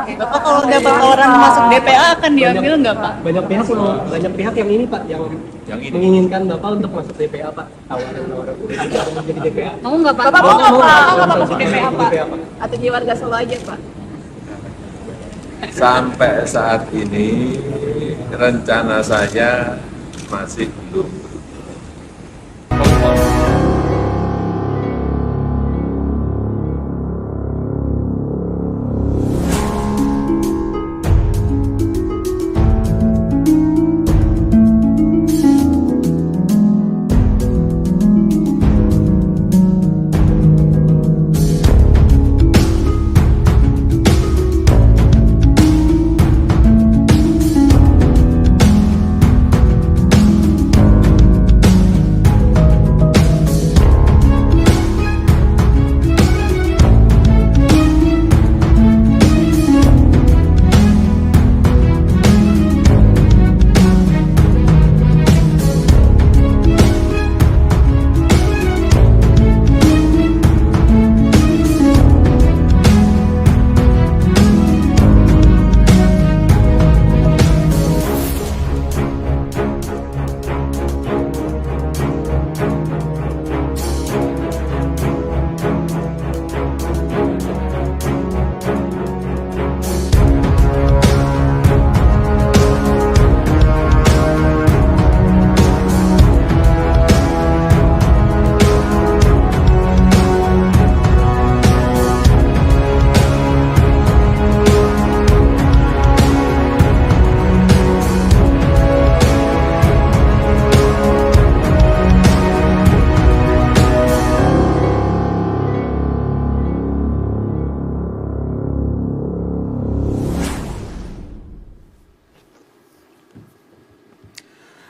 Bapak kalau dapat tawaran masuk DPA akan diambil nggak Pak? Banyak pihak yang ini Pak, yang menginginkan Bapak untuk masuk DPA Pak, tawaran untuk menjadi DPA. Mau nggak Pak? Bapak mau nggak masuk DPA Pak? Atau jadi warga Solo aja Pak? Sampai saat ini rencana saya masih belum.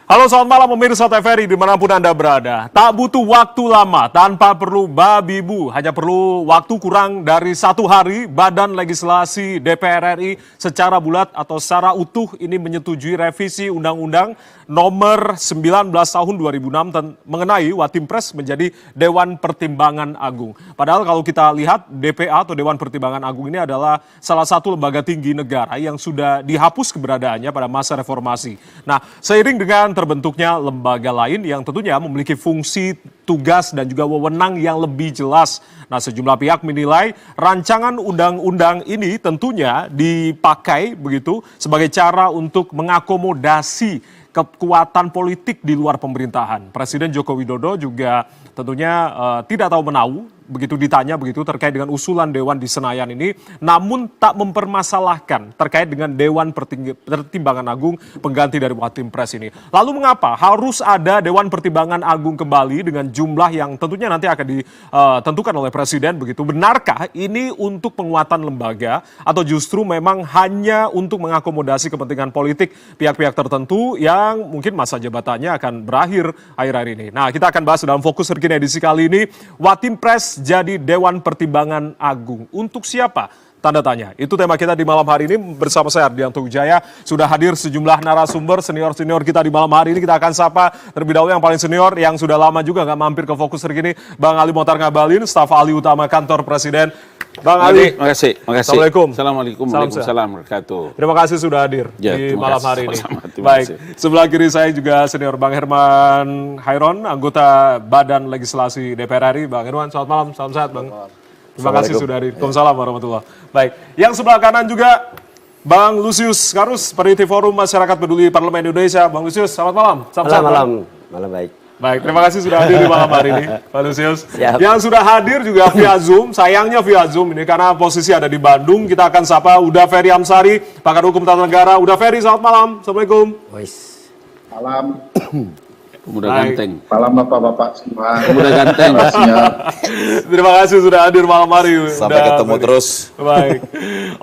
Halo selamat malam pemirsa TVRI dimanapun Anda berada. Tak butuh waktu lama tanpa perlu babi bu. Hanya perlu waktu kurang dari 1 hari Badan Legislasi DPR RI secara bulat atau secara utuh ini menyetujui revisi Undang-Undang nomor 19 tahun 2006 mengenai Watimpres menjadi Dewan Pertimbangan Agung. Padahal kalau kita lihat DPA atau Dewan Pertimbangan Agung ini adalah salah satu lembaga tinggi negara yang sudah dihapus keberadaannya pada masa reformasi. Nah, seiring dengan terbentuknya lembaga lain yang tentunya memiliki fungsi, tugas, dan juga wewenang yang lebih jelas. Nah, sejumlah pihak menilai rancangan undang-undang ini tentunya dipakai begitu sebagai cara untuk mengakomodasi kekuatan politik di luar pemerintahan. Presiden Joko Widodo juga tentunya tidak tahu menahu begitu ditanya begitu terkait dengan usulan Dewan di Senayan ini, namun tak mempermasalahkan terkait dengan Dewan Pertimbangan Agung pengganti dari Watimpres ini. Lalu mengapa harus ada Dewan Pertimbangan Agung kembali dengan jumlah yang tentunya nanti akan ditentukan oleh Presiden begitu? Benarkah ini untuk penguatan lembaga atau justru memang hanya untuk mengakomodasi kepentingan politik pihak-pihak tertentu yang mungkin masa jabatannya akan berakhir akhir-akhir ini? Nah, kita akan bahas dalam Fokus Terkini edisi kali ini, Watimpres jadi Dewan Pertimbangan Agung. Untuk siapa? Tanda tanya. Itu tema kita di malam hari ini bersama saya Ardianto Wijaya. Sudah hadir sejumlah narasumber senior-senior kita di malam hari ini. Kita akan sapa terlebih dahulu yang paling senior yang sudah lama juga nggak mampir ke Fokus Terkini, Bang Ali Mohtar Ngabalin, staf ahli utama kantor Presiden. Bang Ali, terima kasih. Assalamualaikum. Assalamualaikum warahmatullahi wabarakatuh. Terima kasih sudah hadir Ya, di terima malam kasih. hari ini. Sama-sama, terima Baik, kasih. sebelah kiri saya juga senior Bang Herman Hairon, anggota Badan Legislasi DPR RI. Bang Herman, selamat malam, salam sehat Bang. Terima kasih sudah hadir. Waalaikumsalam warahmatullahi. Baik, yang sebelah kanan juga Bang Lusius Karus, peneliti Forum Masyarakat Peduli Parlemen Indonesia. Bang Lusius, selamat malam. Salam sehat, Bang. Malam baik. Baik, terima kasih sudah hadir di malam hari ini, Pak Lusius. Siap. Yang sudah hadir juga via Zoom, sayangnya via Zoom ini karena posisi ada di Bandung. Kita akan sapa Uda Ferry Amsari, pakar hukum tata negara. Uda Ferry, selamat malam. Assalamualaikum. Malam. Pemuda Baik. ganteng. Malam Bapak-Bapak semua. Pemuda ganteng. Siap. Terima kasih sudah hadir malam hari. Sampai Uda ketemu Ferry. terus. Baik.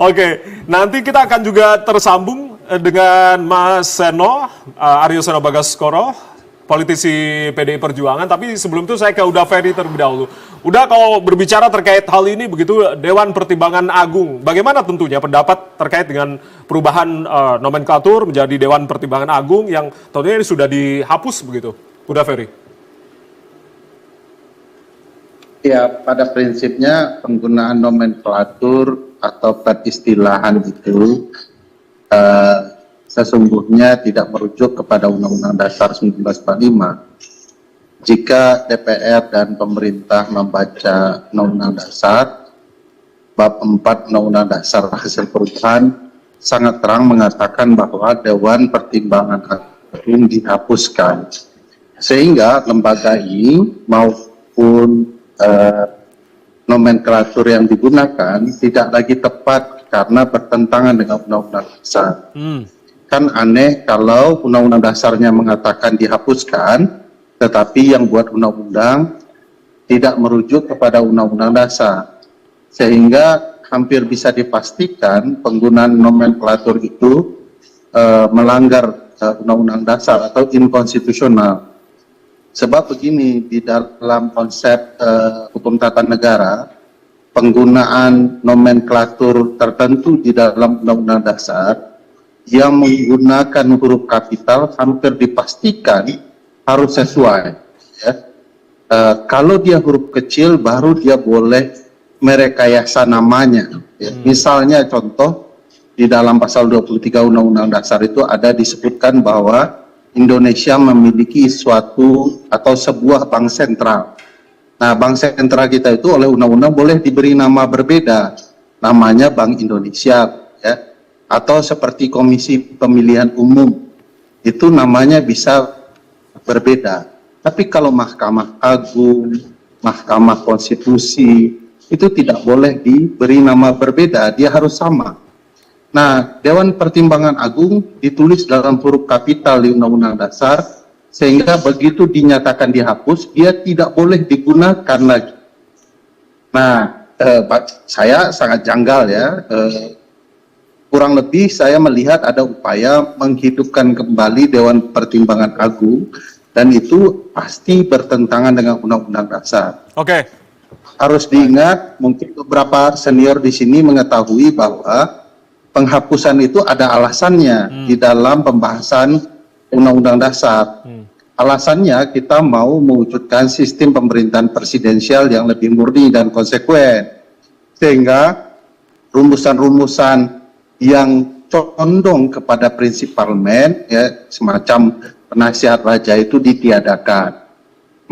Oke, nanti kita akan juga tersambung dengan Mas Seno, Aryo Seno Bagaskoro, politisi PDI Perjuangan, tapi sebelum itu saya ke Uda Ferry terlebih dahulu. Udah, kalau berbicara terkait hal ini begitu, Dewan Pertimbangan Agung, bagaimana tentunya pendapat terkait dengan perubahan nomenklatur menjadi Dewan Pertimbangan Agung yang tentunya ini sudah dihapus begitu, Uda Ferry? Ya, pada prinsipnya penggunaan nomenklatur atau peristilahan itu sesungguhnya tidak merujuk kepada Undang-Undang Dasar 1945. Jika DPR dan pemerintah membaca Undang-Undang Dasar, bab 4 Undang-Undang Dasar hasil perubahan sangat terang mengatakan bahwa Dewan Pertimbangan Agung dihapuskan. Sehingga lembaga ini maupun nomenklatur yang digunakan tidak lagi tepat karena bertentangan dengan Undang-Undang Dasar. Kan aneh kalau Undang-Undang Dasarnya mengatakan dihapuskan, tetapi yang buat undang-undang tidak merujuk kepada Undang-Undang Dasar. Sehingga hampir bisa dipastikan penggunaan nomenklatur itu melanggar Undang-Undang Dasar atau inkonstitusional. Sebab begini, di dalam konsep hukum tata negara, penggunaan nomenklatur tertentu di dalam Undang-Undang Dasar yang menggunakan huruf kapital hampir dipastikan harus sesuai. Ya. Kalau dia huruf kecil, baru dia boleh merekayasa namanya. Ya. Misalnya contoh, di dalam pasal 23 Undang-Undang Dasar itu ada disebutkan bahwa Indonesia memiliki suatu atau sebuah bank sentral. Nah, bank sentral kita itu oleh undang-undang boleh diberi nama berbeda, namanya Bank Indonesia, ya, atau seperti Komisi Pemilihan Umum, itu namanya bisa berbeda. Tapi kalau Mahkamah Agung, Mahkamah Konstitusi, itu tidak boleh diberi nama berbeda, dia harus sama. Nah, Dewan Pertimbangan Agung ditulis dalam huruf kapital di Undang-Undang Dasar, sehingga begitu dinyatakan dihapus, dia tidak boleh digunakan lagi. Nah, saya sangat janggal ya. Kurang lebih saya melihat ada upaya menghidupkan kembali Dewan Pertimbangan Agung, dan itu pasti bertentangan dengan Undang-Undang Dasar. Oke. Harus diingat, mungkin beberapa senior di sini mengetahui bahwa penghapusan itu ada alasannya di dalam pembahasan Undang-Undang Dasar. Alasannya kita mau mewujudkan sistem pemerintahan presidensial yang lebih murni dan konsekuen, sehingga rumusan-rumusan yang condong kepada prinsip parlemen, ya, semacam penasihat raja itu ditiadakan.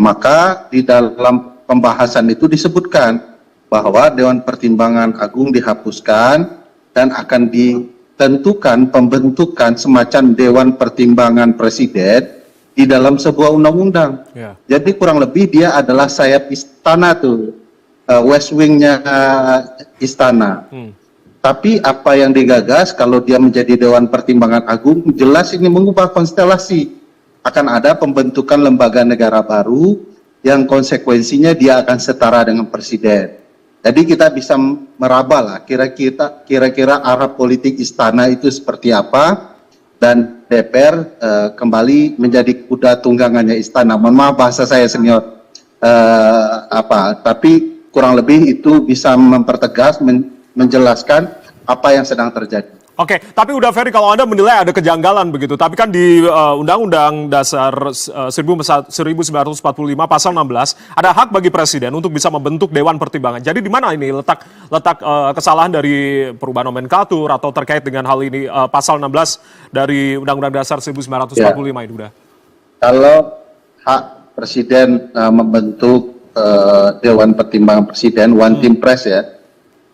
Maka di dalam pembahasan itu disebutkan bahwa Dewan Pertimbangan Agung dihapuskan dan akan ditentukan pembentukan semacam Dewan Pertimbangan Presiden di dalam sebuah undang-undang. Yeah. Jadi kurang lebih dia adalah sayap istana tuh, West Wing-nya istana. Tapi apa yang digagas kalau dia menjadi Dewan Pertimbangan Agung, jelas ini mengubah konstelasi. Akan ada pembentukan lembaga negara baru yang konsekuensinya dia akan setara dengan presiden. Jadi kita bisa meraba lah kira-kira arah politik istana itu seperti apa, dan DPR kembali menjadi kuda tunggangannya istana. Mohon maaf bahasa saya senior, tapi kurang lebih itu bisa mempertegas, menjelaskan apa yang sedang terjadi. Oke, tapi udah Ferry, kalau Anda menilai ada kejanggalan begitu, tapi kan di Undang-Undang Dasar 1945 pasal 16 ada hak bagi presiden untuk bisa membentuk Dewan Pertimbangan. Jadi di mana ini letak kesalahan dari perubahan nomenklatur atau terkait dengan hal ini, pasal 16 dari Undang-Undang Dasar 1945 itu udah? Kalau hak presiden membentuk Dewan Pertimbangan Presiden, one team press ya,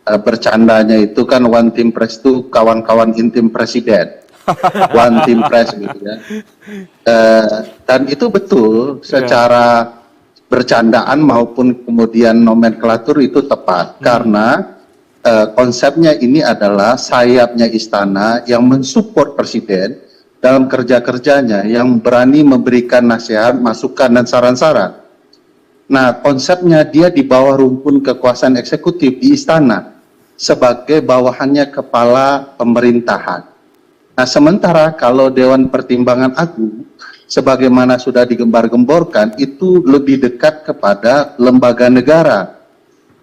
bercandanya itu kan one team press itu kawan-kawan intim presiden, one team press gitu ya, dan itu betul secara bercandaan maupun kemudian nomenklatur itu tepat, karena konsepnya ini adalah sayapnya istana yang mensupport presiden dalam kerja-kerjanya, yang berani memberikan nasihat, masukan dan saran-saran. Nah, konsepnya dia di bawah rumpun kekuasaan eksekutif di istana, sebagai bawahannya kepala pemerintahan. Nah, sementara kalau Dewan Pertimbangan Agung, sebagaimana sudah digembar-gemborkan, itu lebih dekat kepada lembaga negara.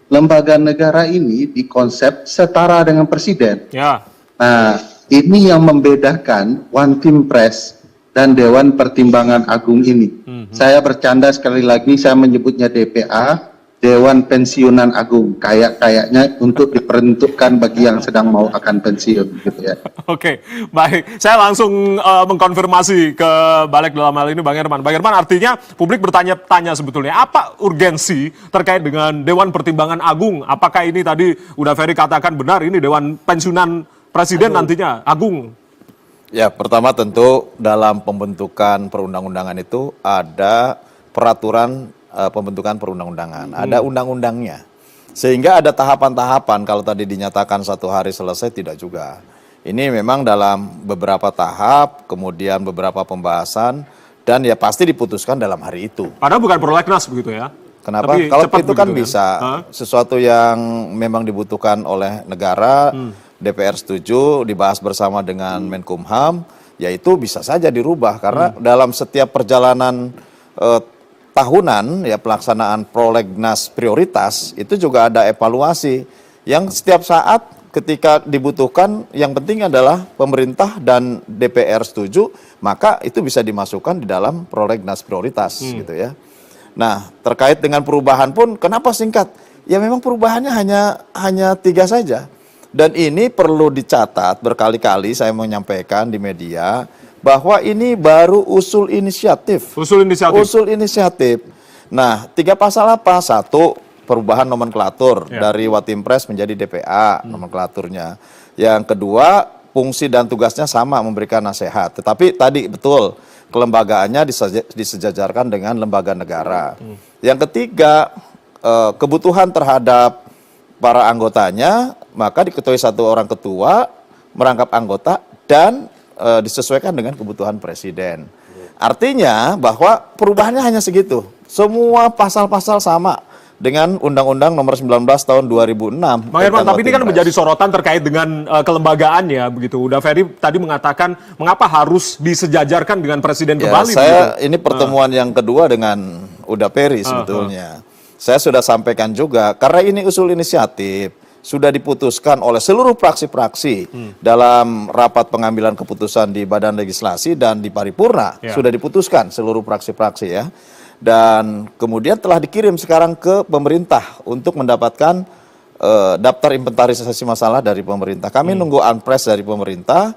Lembaga negara ini dikonsep setara dengan presiden. Ya. Nah, ini yang membedakan one team press dan Dewan Pertimbangan Agung ini. Saya bercanda sekali lagi, saya menyebutnya DPA, Dewan Pensiunan Agung, kayaknya untuk diperuntukkan bagi yang sedang mau akan pensiun gitu ya. Oke, baik. Saya langsung mengkonfirmasi ke balik dalam hal ini Bang Herman. Bang Herman, artinya publik bertanya-tanya sebetulnya apa urgensi terkait dengan Dewan Pertimbangan Agung? Apakah ini tadi udah Ferry katakan benar ini Dewan Pensiunan Presiden nantinya Agung? Ya, pertama tentu dalam pembentukan perundang-undangan itu ada peraturan pembentukan perundang-undangan, ada undang-undangnya. Sehingga ada tahapan-tahapan, kalau tadi dinyatakan 1 hari selesai, tidak juga. Ini memang dalam beberapa tahap, kemudian beberapa pembahasan, dan ya pasti diputuskan dalam hari itu. Padahal bukan prolegnas begitu ya? Kenapa? Tapi Kalau cepat itu kan begitu, bisa, sesuatu yang memang dibutuhkan oleh negara, DPR setuju, dibahas bersama dengan Menkumham, ya itu bisa saja dirubah. Karena dalam setiap perjalanan tahunan ya pelaksanaan prolegnas prioritas itu juga ada evaluasi yang setiap saat ketika dibutuhkan, yang penting adalah pemerintah dan DPR setuju, maka itu bisa dimasukkan di dalam prolegnas prioritas gitu ya. Nah, terkait dengan perubahan pun kenapa singkat? Ya memang perubahannya hanya 3 saja. Dan ini perlu dicatat, berkali-kali saya menyampaikan di media bahwa ini baru usul inisiatif. Usul inisiatif. Usul inisiatif. Nah, 3 pasal apa? 1, perubahan nomenklatur dari Watimpres menjadi DPA nomenklaturnya. Yang kedua, fungsi dan tugasnya sama, memberikan nasihat. Tetapi tadi betul, kelembagaannya disejajarkan dengan lembaga negara. Yang ketiga, kebutuhan terhadap para anggotanya, maka diketuai 1 orang ketua, merangkap anggota, dan disesuaikan dengan kebutuhan presiden. Artinya bahwa perubahannya hanya segitu. Semua pasal-pasal sama dengan Undang-Undang Nomor 19 Tahun 2006. Bang Herman, tapi ini kan menjadi sorotan terkait dengan kelembagaannya begitu. Udah Ferry tadi mengatakan mengapa harus disejajarkan dengan presiden kembali? Saya ini pertemuan yang kedua dengan Uda Ferry sebetulnya. Saya sudah sampaikan juga karena ini usul inisiatif. Sudah diputuskan oleh seluruh fraksi-fraksi dalam rapat pengambilan keputusan di Badan Legislasi dan di Paripurna. Sudah diputuskan seluruh fraksi-fraksi ya. Dan kemudian telah dikirim sekarang ke pemerintah untuk mendapatkan daftar inventarisasi masalah dari pemerintah. Kami nunggu unpress dari pemerintah,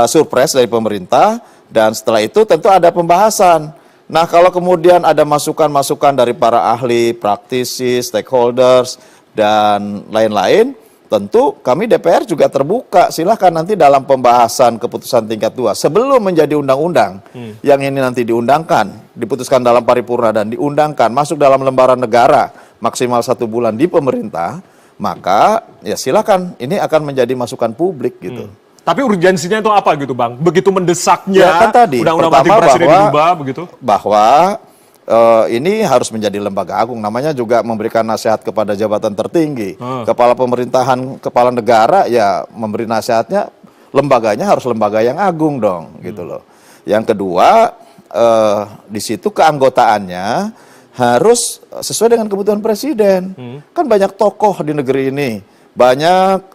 surprise dari pemerintah, dan setelah itu tentu ada pembahasan. Nah, kalau kemudian ada masukan-masukan dari para ahli, praktisi, stakeholders, dan lain-lain, tentu kami DPR juga terbuka. Silahkan nanti dalam pembahasan keputusan tingkat 2 sebelum menjadi undang-undang yang ini nanti diundangkan, diputuskan dalam paripurna dan diundangkan, masuk dalam lembaran negara maksimal 1 bulan di pemerintah, maka ya silakan ini akan menjadi masukan publik gitu. Tapi urgensinya itu apa gitu Bang? Begitu mendesaknya Ya, kan tadi, undang-undang pertama presiden bahwa- dirubah begitu? Bahwa ini harus menjadi lembaga agung, namanya juga memberikan nasihat kepada jabatan tertinggi. Kepala pemerintahan, kepala negara ya memberi nasihatnya, lembaganya harus lembaga yang agung dong, gitu loh. Yang kedua, di situ keanggotaannya harus sesuai dengan kebutuhan presiden. Kan banyak tokoh di negeri ini, banyak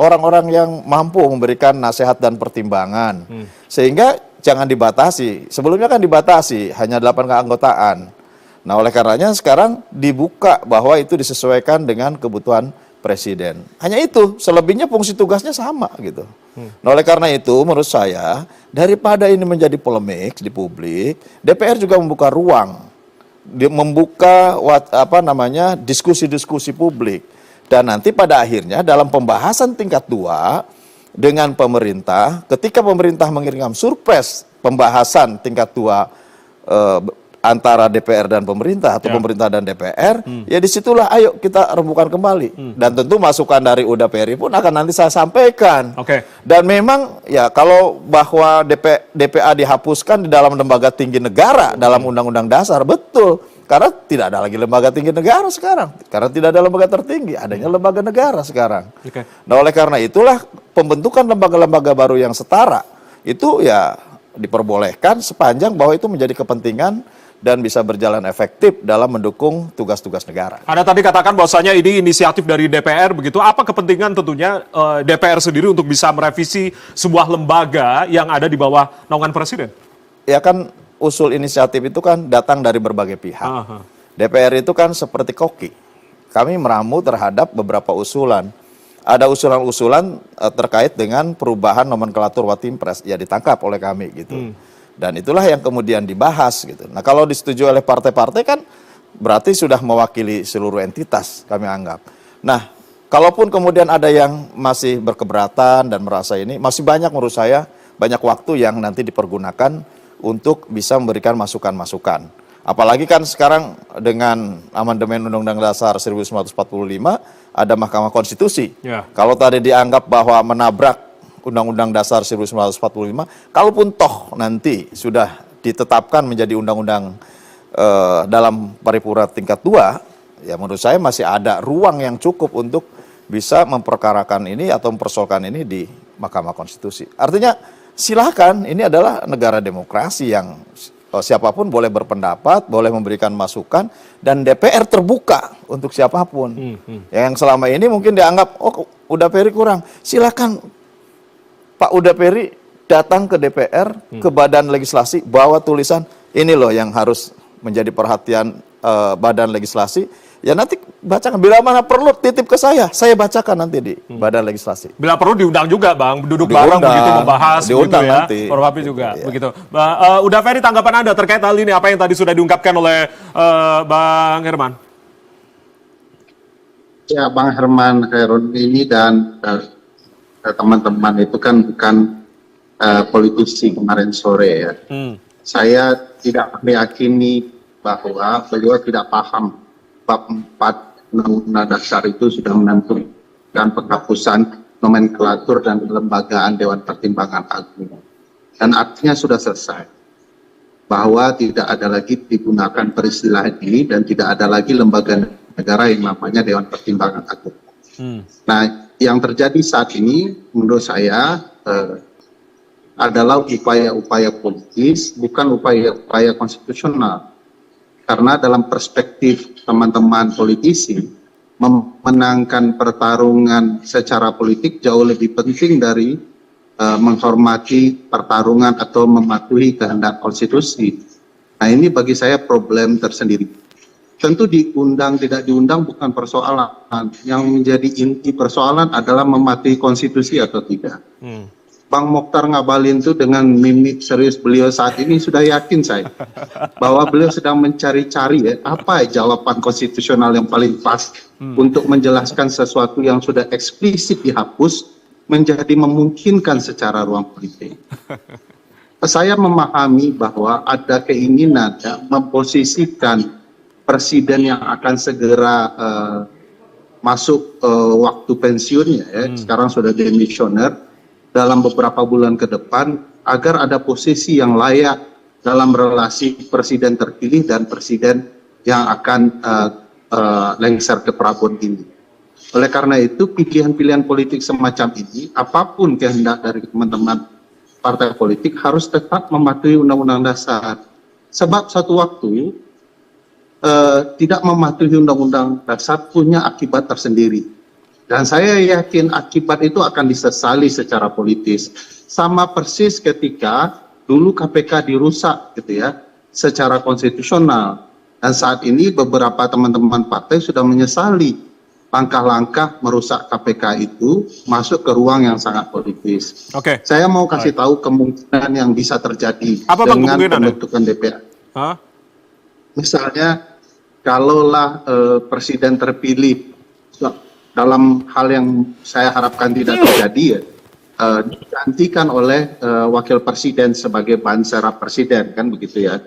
orang-orang yang mampu memberikan nasihat dan pertimbangan, sehingga jangan dibatasi. Sebelumnya kan dibatasi, hanya 8 keanggotaan. Nah, oleh karenanya sekarang dibuka bahwa itu disesuaikan dengan kebutuhan presiden. Hanya itu, selebihnya fungsi tugasnya sama gitu. Nah, oleh karena itu menurut saya, daripada ini menjadi polemik di publik, DPR juga membuka ruang, membuka diskusi-diskusi publik. Dan nanti pada akhirnya dalam pembahasan tingkat 2, dengan pemerintah, ketika pemerintah mengirimkan surprise pembahasan tingkat 2 antara DPR dan pemerintah atau pemerintah dan DPR, ya disitulah ayo kita rembukan kembali. Dan tentu masukan dari Uda Ferry pun akan nanti saya sampaikan. Dan memang ya kalau bahwa DPA dihapuskan di dalam lembaga tinggi negara dalam Undang-Undang Dasar, betul. Karena tidak ada lagi lembaga tinggi negara sekarang. Karena tidak ada lembaga tertinggi, adanya lembaga negara sekarang. Nah, oleh karena itulah pembentukan lembaga-lembaga baru yang setara itu ya diperbolehkan sepanjang bahwa itu menjadi kepentingan dan bisa berjalan efektif dalam mendukung tugas-tugas negara. Anda tadi katakan bahwasanya ini inisiatif dari DPR begitu. Apa kepentingan tentunya DPR sendiri untuk bisa merevisi sebuah lembaga yang ada di bawah naungan presiden? Ya kan usul inisiatif itu kan datang dari berbagai pihak. DPR itu kan seperti koki. Kami meramu terhadap beberapa usulan. Ada usulan-usulan terkait dengan perubahan nomenklatur Watimpres, ya ditangkap oleh kami gitu. Dan itulah yang kemudian dibahas gitu. Nah kalau disetujui oleh partai-partai kan berarti sudah mewakili seluruh entitas kami anggap. Nah kalaupun kemudian ada yang masih berkeberatan dan merasa ini, masih banyak menurut saya, banyak waktu yang nanti dipergunakan untuk bisa memberikan masukan-masukan. Apalagi kan sekarang dengan amandemen Undang-Undang Dasar 1945 ada Mahkamah Konstitusi. Ya. Kalau tadi dianggap bahwa menabrak Undang-Undang Dasar 1945, kalaupun toh nanti sudah ditetapkan menjadi undang-undang dalam paripurna tingkat 2, ya menurut saya masih ada ruang yang cukup untuk bisa memperkarakan ini atau mempersoalkan ini di Mahkamah Konstitusi. Artinya silakan, ini adalah negara demokrasi yang siapapun boleh berpendapat, boleh memberikan masukan, dan DPR terbuka untuk siapapun. Yang selama ini mungkin dianggap, oh Uda Ferry kurang, silakan Pak Uda Ferry datang ke DPR, ke Badan Legislasi, bawa tulisan, ini loh yang harus menjadi perhatian Badan Legislasi. Ya nanti bacakan, bila mana perlu titip ke saya bacakan nanti di Badan Legislasi. Bila perlu diundang juga Bang, duduk bareng begitu membahas diundang gitu ya. nanti. Formapi juga Iya. begitu. Uda Ferry, tanggapan Anda terkait hal ini, apa yang tadi sudah diungkapkan oleh Bang Herman? Ya, Bang Herman Khairun ini dan teman-teman itu kan bukan politisi kemarin sore ya. Saya tidak meyakini bahwa beliau tidak paham bab 4 Undang-Undang Dasar itu sudah menentukan penghapusan nomenklatur dan kelembagaan Dewan Pertimbangan Agung. Dan artinya sudah selesai. Bahwa tidak ada lagi digunakan peristilah ini dan tidak ada lagi lembaga negara yang namanya Dewan Pertimbangan Agung. Nah, yang terjadi saat ini menurut saya adalah upaya-upaya politis, bukan upaya-upaya konstitusional. Karena dalam perspektif teman-teman politisi, memenangkan pertarungan secara politik jauh lebih penting dari menghormati pertarungan atau mematuhi kehendak konstitusi. Nah ini bagi saya problem tersendiri. Tentu diundang tidak diundang bukan persoalan. Yang menjadi inti persoalan adalah mematuhi konstitusi atau tidak. Bang Mokhtar Ngabalin itu dengan mimik serius beliau saat ini sudah yakin saya bahwa beliau sedang mencari-cari apa jawaban konstitusional yang paling pas untuk menjelaskan sesuatu yang sudah eksplisit dihapus menjadi memungkinkan secara ruang politik. Saya memahami bahwa ada keinginan memposisikan presiden yang akan segera masuk waktu pensiunnya sekarang sudah demisioner dalam beberapa bulan ke depan agar ada posisi yang layak dalam relasi presiden terpilih dan presiden yang akan lengser ke Prabon ini. Oleh karena itu pilihan-pilihan politik semacam ini, apapun kehendak dari teman-teman partai politik harus tetap mematuhi Undang-Undang Dasar. Sebab satu waktu tidak mematuhi Undang-Undang Dasar punya akibat tersendiri. Dan saya yakin akibat itu akan disesali secara politis. Sama persis ketika dulu KPK dirusak gitu ya, secara konstitusional. Dan saat ini beberapa teman-teman partai sudah menyesali langkah-langkah merusak KPK itu masuk ke ruang yang sangat politis. Oke. Saya mau kasih tahu kemungkinan yang bisa terjadi Apa, Bang, dengan kemungkinan, pembentukan DPR. Misalnya, kalaulah presiden terpilih dalam hal yang saya harapkan tidak terjadi digantikan oleh wakil presiden sebagai bahan serap presiden kan begitu ya.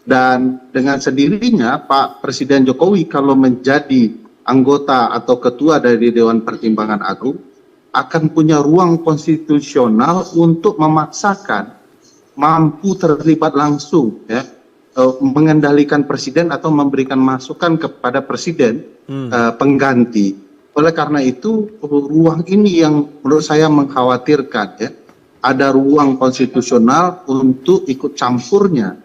Dan dengan sendirinya Pak Presiden Jokowi kalau menjadi anggota atau ketua dari Dewan Pertimbangan Agung akan punya ruang konstitusional untuk memaksakan mampu terlibat langsung ya mengendalikan presiden atau memberikan masukan kepada presiden pengganti. Oleh karena itu ruang ini yang menurut saya mengkhawatirkan ya. Ada ruang konstitusional untuk ikut campurnya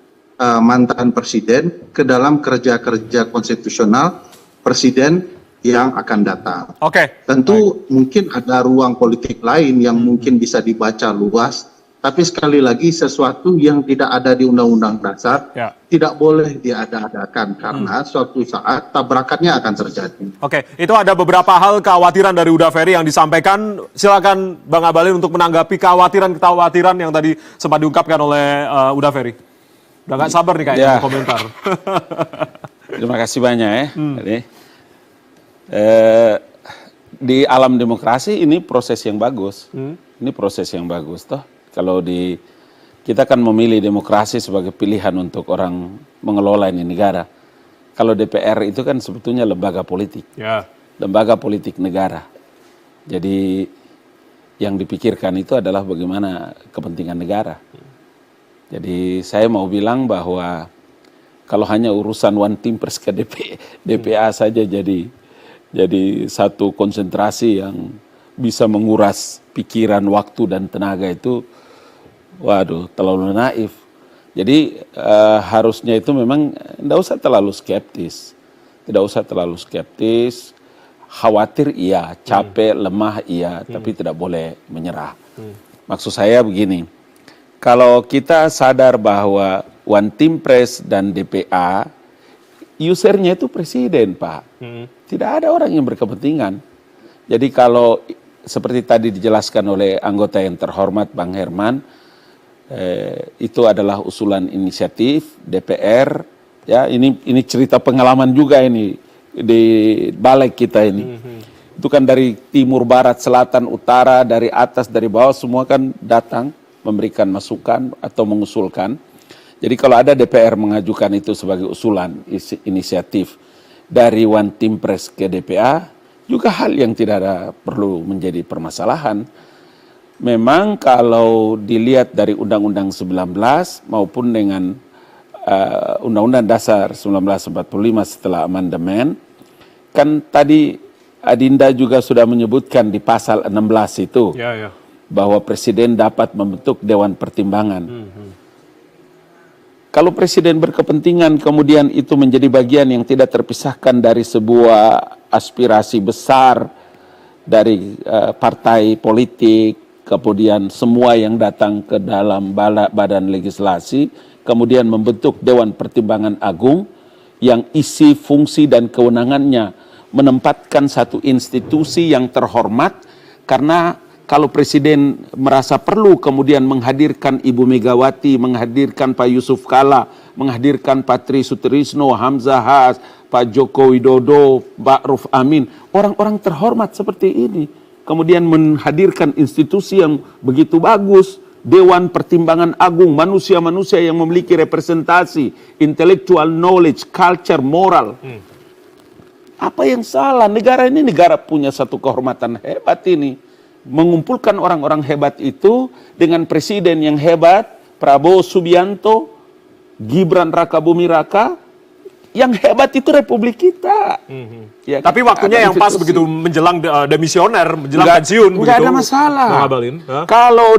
mantan presiden ke dalam kerja-kerja konstitusional presiden yang akan datang. Oke. Tentu mungkin ada ruang politik lain yang mungkin bisa dibaca luas Tapi sekali lagi sesuatu yang tidak ada di Undang-Undang Dasar tidak boleh diada-adakan karena suatu saat tabrakannya akan terjadi. Oke, itu ada beberapa hal kekhawatiran dari Huda Ferry yang disampaikan. Silakan Bang Abalin untuk menanggapi kekhawatiran yang tadi sempat diungkapkan oleh Huda Ferry. Udah nggak sabar nih kayaknya komentar. Terima kasih banyak ya. Jadi, di alam demokrasi ini proses yang bagus. Ini proses yang bagus toh. Kalau kita kan memilih demokrasi sebagai pilihan untuk orang mengelola ini negara. Kalau DPR itu kan sebetulnya lembaga politik. Lembaga politik negara. Jadi yang dipikirkan itu adalah bagaimana kepentingan negara. Jadi saya mau bilang bahwa kalau hanya urusan one team press ke DPA saja jadi satu konsentrasi yang bisa menguras pikiran, waktu dan tenaga itu, waduh, terlalu naif. Jadi harusnya itu memang tidak usah terlalu skeptis. Tidak usah terlalu skeptis. Khawatir iya, capek, lemah iya, tapi tidak boleh menyerah. Maksud saya begini, kalau kita sadar bahwa one team press dan DPA, usernya itu presiden, Pak. Tidak ada orang yang berkepentingan. Jadi kalau seperti tadi dijelaskan oleh anggota yang terhormat Bang Herman, itu adalah usulan inisiatif DPR. Ya, ini cerita pengalaman juga ini di balik kita ini. Itu kan dari timur, barat, selatan, utara, dari atas, dari bawah, semua kan datang memberikan masukan atau mengusulkan. Jadi kalau ada DPR mengajukan itu sebagai usulan inisiatif dari one team press ke DPA, juga hal yang tidak ada perlu menjadi permasalahan. Memang kalau dilihat dari Undang-Undang 19 maupun dengan Undang-Undang Dasar 1945 setelah amandemen, kan tadi Adinda juga sudah menyebutkan di pasal 16 itu bahwa presiden dapat membentuk Dewan Pertimbangan. Kalau presiden berkepentingan kemudian itu menjadi bagian yang tidak terpisahkan dari sebuah aspirasi besar dari partai politik, kemudian semua yang datang ke dalam badan legislasi, kemudian membentuk Dewan Pertimbangan Agung yang isi fungsi dan kewenangannya menempatkan satu institusi yang terhormat, karena kalau presiden merasa perlu kemudian menghadirkan Ibu Megawati, menghadirkan Pak Yusuf Kala, menghadirkan Pak Tri Sutrisno, Hamzah Has, Pak Joko Widodo, Pak Ruf Amin, orang-orang terhormat seperti ini, kemudian menghadirkan institusi yang begitu bagus, Dewan Pertimbangan Agung, manusia-manusia yang memiliki representasi, intellectual knowledge, culture, moral. Apa yang salah? Negara ini negara punya satu kehormatan hebat ini. Mengumpulkan orang-orang hebat itu dengan presiden yang hebat, Prabowo Subianto, Gibran Rakabuming Raka, yang hebat itu Republik kita. Ya, tapi waktunya yang pas begitu menjelang demisioner, menjelang pensiun begitu. Enggak ada masalah. Kalau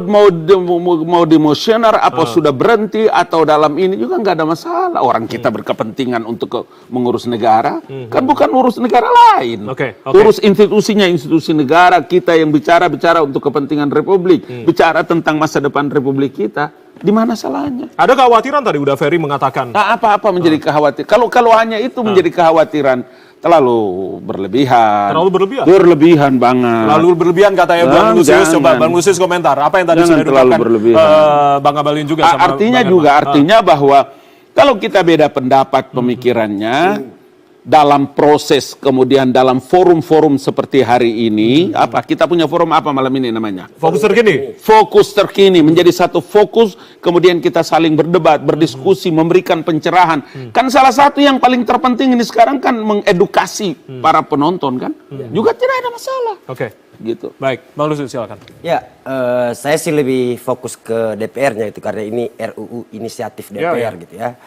mau demosioner apa sudah berhenti atau dalam ini juga enggak ada masalah. Orang kita berkepentingan untuk mengurus negara, kan bukan urus negara lain. Urus institusinya, institusi negara, kita yang bicara untuk kepentingan Republik, bicara tentang masa depan Republik kita. Di mana salahnya? Ada kekhawatiran tadi Huda Ferry mengatakan. Nah, apa-apa menjadi kekhawatiran. Kalau hanya itu menjadi kekhawatiran, terlalu berlebihan. Terlalu berlebihan? Berlebihan banget. Terlalu berlebihan katanya Bang Lusius. Coba Bang Lusius komentar. Apa yang tadi sudah dikatakan Bang Abalin juga sama Artinya bahwa kalau kita beda pendapat pemikirannya, dalam proses kemudian dalam forum-forum seperti hari ini, kita punya forum apa malam ini namanya? Fokus terkini. Fokus terkini menjadi satu fokus, kemudian kita saling berdebat, berdiskusi, memberikan pencerahan. Kan salah satu yang paling terpenting ini sekarang kan mengedukasi para penonton kan, juga tidak ada masalah. Gitu. Baik, Bang Lusius silakan. Ya, saya sih lebih fokus ke DPR-nya itu karena ini RUU inisiatif DPR gitu ya.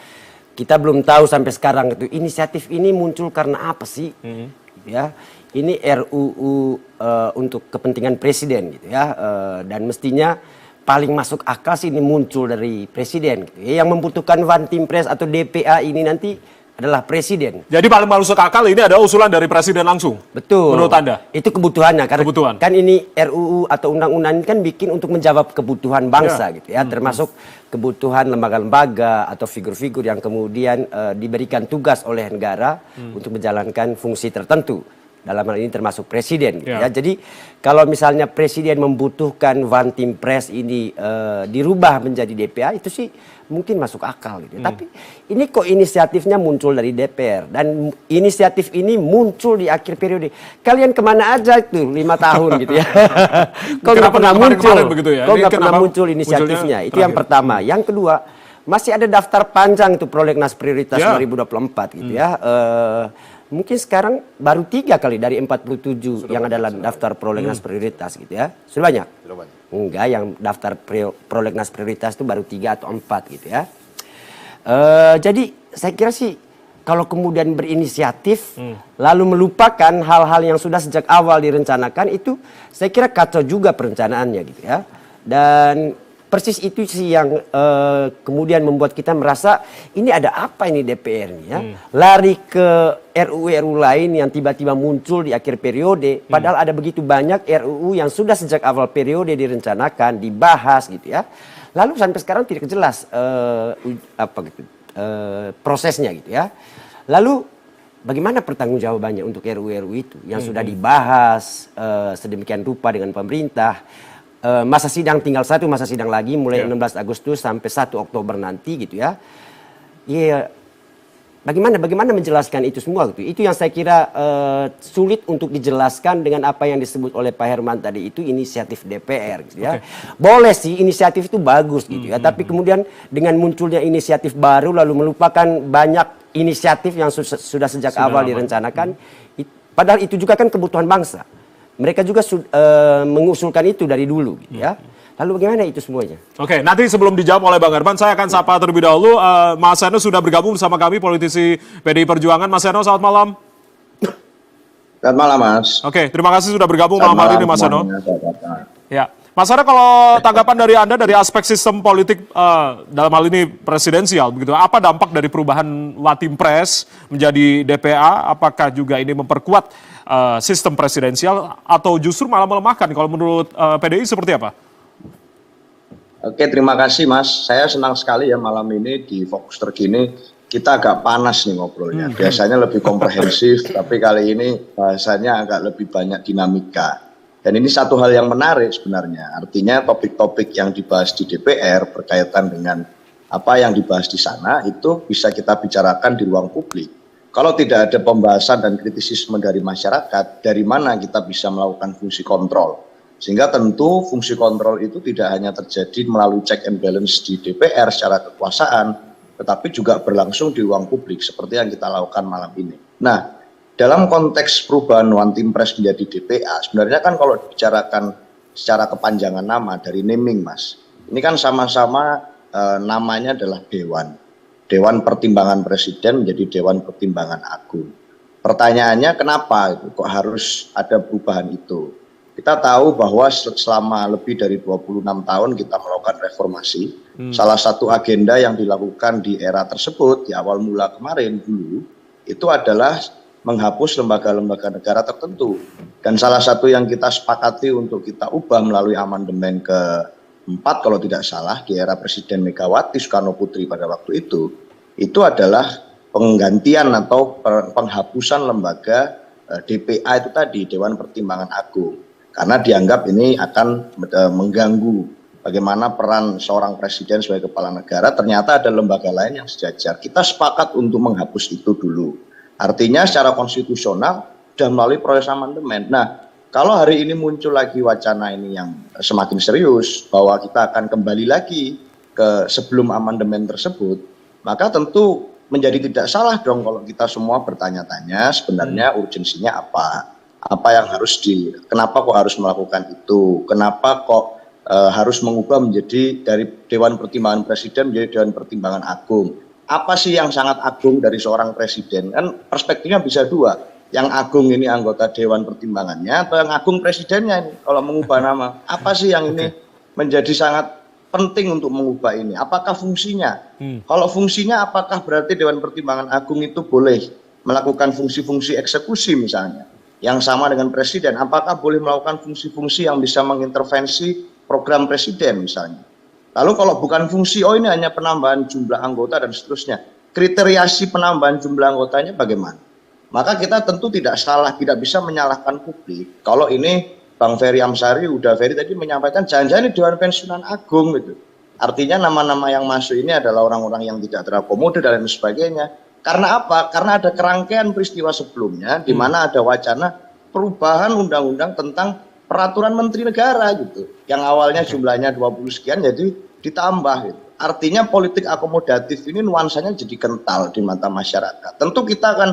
Kita belum tahu sampai sekarang itu inisiatif ini muncul karena apa sih, ya? Ini RUU untuk kepentingan presiden gitu ya, dan mestinya paling masuk akal sih ini muncul dari presiden gitu ya. Yang membutuhkan one team press atau DPA ini nanti adalah presiden. Jadi paling masuk akal ini adalah usulan dari presiden langsung. Betul. Menurut Anda? Itu kebutuhannya. Karena Kebutuhan. kan ini RUU atau undang-undang ini kan bikin untuk menjawab kebutuhan bangsa gitu ya. Termasuk kebutuhan lembaga-lembaga atau figur-figur yang kemudian diberikan tugas oleh negara untuk menjalankan fungsi tertentu. Dalam hal ini termasuk presiden gitu ya. Jadi kalau misalnya presiden membutuhkan One Team Press ini dirubah menjadi DPA, itu sih mungkin masuk akal gitu. Tapi ini kok inisiatifnya muncul dari DPR, dan inisiatif ini muncul di akhir periode. Kalian kemana aja itu 5 tahun gitu ya? Kok nggak pernah muncul? Ya? Kok nggak pernah muncul inisiatifnya? Itu yang pertama. Yang kedua, masih ada daftar panjang itu prolegnas prioritas 2024 gitu ya. Mungkin sekarang baru 3 kali dari 47 yang adalah daftar prolegnas prioritas gitu ya. Sudah banyak? Enggak, yang daftar prolegnas prioritas itu baru 3 atau 4 gitu ya. Jadi saya kira sih kalau kemudian berinisiatif lalu melupakan hal-hal yang sudah sejak awal direncanakan, itu saya kira kacau juga perencanaannya gitu ya. Dan persis itu sih yang kemudian membuat kita merasa ini ada apa ini DPR ini ya. Lari ke RUU lain yang tiba-tiba muncul di akhir periode. Padahal ada begitu banyak RUU yang sudah sejak awal periode direncanakan, dibahas gitu ya. Lalu sampai sekarang tidak jelas prosesnya gitu ya. Lalu bagaimana pertanggungjawabannya untuk RUU itu yang sudah dibahas sedemikian rupa dengan pemerintah. Masa sidang tinggal 1 masa sidang lagi mulai 16 Agustus sampai 1 Oktober nanti gitu ya. Iya, bagaimana menjelaskan itu semua gitu. Itu yang saya kira sulit untuk dijelaskan dengan apa yang disebut oleh Pak Herman tadi, itu inisiatif DPR gitu ya. Boleh sih inisiatif itu bagus gitu ya, tapi kemudian dengan munculnya inisiatif baru lalu melupakan banyak inisiatif yang sudah sejak awal direncanakan. Padahal itu juga kan kebutuhan bangsa. Mereka juga mengusulkan itu dari dulu gitu ya. Lalu bagaimana itu semuanya? Oke, nanti sebelum dijawab oleh Bang Herman, saya akan sapa terlebih dahulu. Mas Seno sudah bergabung bersama kami, politisi PDI Perjuangan. Mas Seno, selamat malam. Selamat malam, Mas. Oke, terima kasih sudah bergabung malam hari ini, Mas Seno. Ya, Mas Seno, kalau tanggapan dari Anda dari aspek sistem politik dalam hal ini presidensial, begitu, apa dampak dari perubahan Watim Pres menjadi DPA? Apakah juga ini memperkuat sistem presidensial atau justru malah melemahkan? Kalau menurut PDI seperti apa? Oke, terima kasih Mas. Saya senang sekali ya malam ini di Fokus Terkini kita agak panas nih ngobrolnya. Biasanya lebih komprehensif, tapi kali ini bahasanya agak lebih banyak dinamika. Dan ini satu hal yang menarik sebenarnya. Artinya topik-topik yang dibahas di DPR berkaitan dengan apa yang dibahas di sana itu bisa kita bicarakan di ruang publik. Kalau tidak ada pembahasan dan kritisisme dari masyarakat, dari mana kita bisa melakukan fungsi kontrol? Sehingga tentu fungsi kontrol itu tidak hanya terjadi melalui check and balance di DPR secara kekuasaan, tetapi juga berlangsung di ruang publik seperti yang kita lakukan malam ini. Nah, dalam konteks perubahan One Team Press menjadi DPA, sebenarnya kan kalau dibicarakan secara kepanjangan nama dari naming, Mas, ini kan sama-sama namanya adalah Dewan. Dewan Pertimbangan Presiden menjadi Dewan Pertimbangan Agung. Pertanyaannya kenapa itu kok harus ada perubahan itu? Kita tahu bahwa selama lebih dari 26 tahun kita melakukan reformasi. Salah satu agenda yang dilakukan di era tersebut, di awal mula kemarin dulu, itu adalah menghapus lembaga-lembaga negara tertentu. Dan salah satu yang kita sepakati untuk kita ubah melalui amandemen ke-4 kalau tidak salah di era Presiden Megawati Soekarno Putri pada waktu itu adalah penggantian atau penghapusan lembaga DPA itu tadi, Dewan Pertimbangan Agung. Karena dianggap ini akan mengganggu bagaimana peran seorang presiden sebagai kepala negara, ternyata ada lembaga lain yang sejajar. Kita sepakat untuk menghapus itu dulu. Artinya secara konstitusional sudah melalui proses amandemen. Nah, kalau hari ini muncul lagi wacana ini yang semakin serius, bahwa kita akan kembali lagi ke sebelum amandemen tersebut, maka tentu menjadi tidak salah dong kalau kita semua bertanya-tanya sebenarnya urgensinya apa. Apa yang harus kenapa kok harus melakukan itu, kenapa kok harus mengubah menjadi dari Dewan Pertimbangan Presiden menjadi Dewan Pertimbangan Agung. Apa sih yang sangat agung dari seorang presiden? Kan perspektifnya bisa dua, yang agung ini anggota Dewan Pertimbangannya atau yang agung presidennya ini kalau mengubah nama. Apa sih yang ini menjadi sangat penting untuk mengubah ini? Apakah fungsinya? Kalau fungsinya, apakah berarti Dewan Pertimbangan Agung itu boleh melakukan fungsi-fungsi eksekusi misalnya, yang sama dengan presiden? Apakah boleh melakukan fungsi-fungsi yang bisa mengintervensi program presiden misalnya? Lalu kalau bukan fungsi, oh ini hanya penambahan jumlah anggota dan seterusnya. Kriteriasi penambahan jumlah anggotanya bagaimana? Maka kita tentu tidak salah, tidak bisa menyalahkan publik. Kalau ini Bang Ferry Amsari, Huda Ferry tadi menyampaikan jangan-jangan ini Dewan Pensiunan Agung gitu. Artinya nama-nama yang masuk ini adalah orang-orang yang tidak terakomodir dan lain sebagainya. Karena apa? Karena ada kerangkaian peristiwa sebelumnya di mana ada wacana perubahan undang-undang tentang peraturan menteri negara gitu. Yang awalnya jumlahnya 20 sekian jadi ditambah gitu. Artinya politik akomodatif ini nuansanya jadi kental di mata masyarakat. Tentu kita akan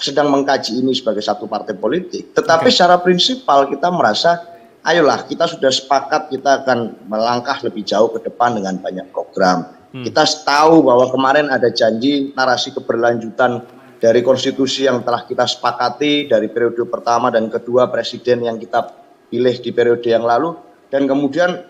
sedang mengkaji ini sebagai satu partai politik. Tetapi secara prinsipal kita merasa, ayolah kita sudah sepakat kita akan melangkah lebih jauh ke depan dengan banyak program. Kita tahu bahwa kemarin ada janji narasi keberlanjutan dari konstitusi yang telah kita sepakati dari periode pertama dan kedua presiden yang kita pilih di periode yang lalu. Dan kemudian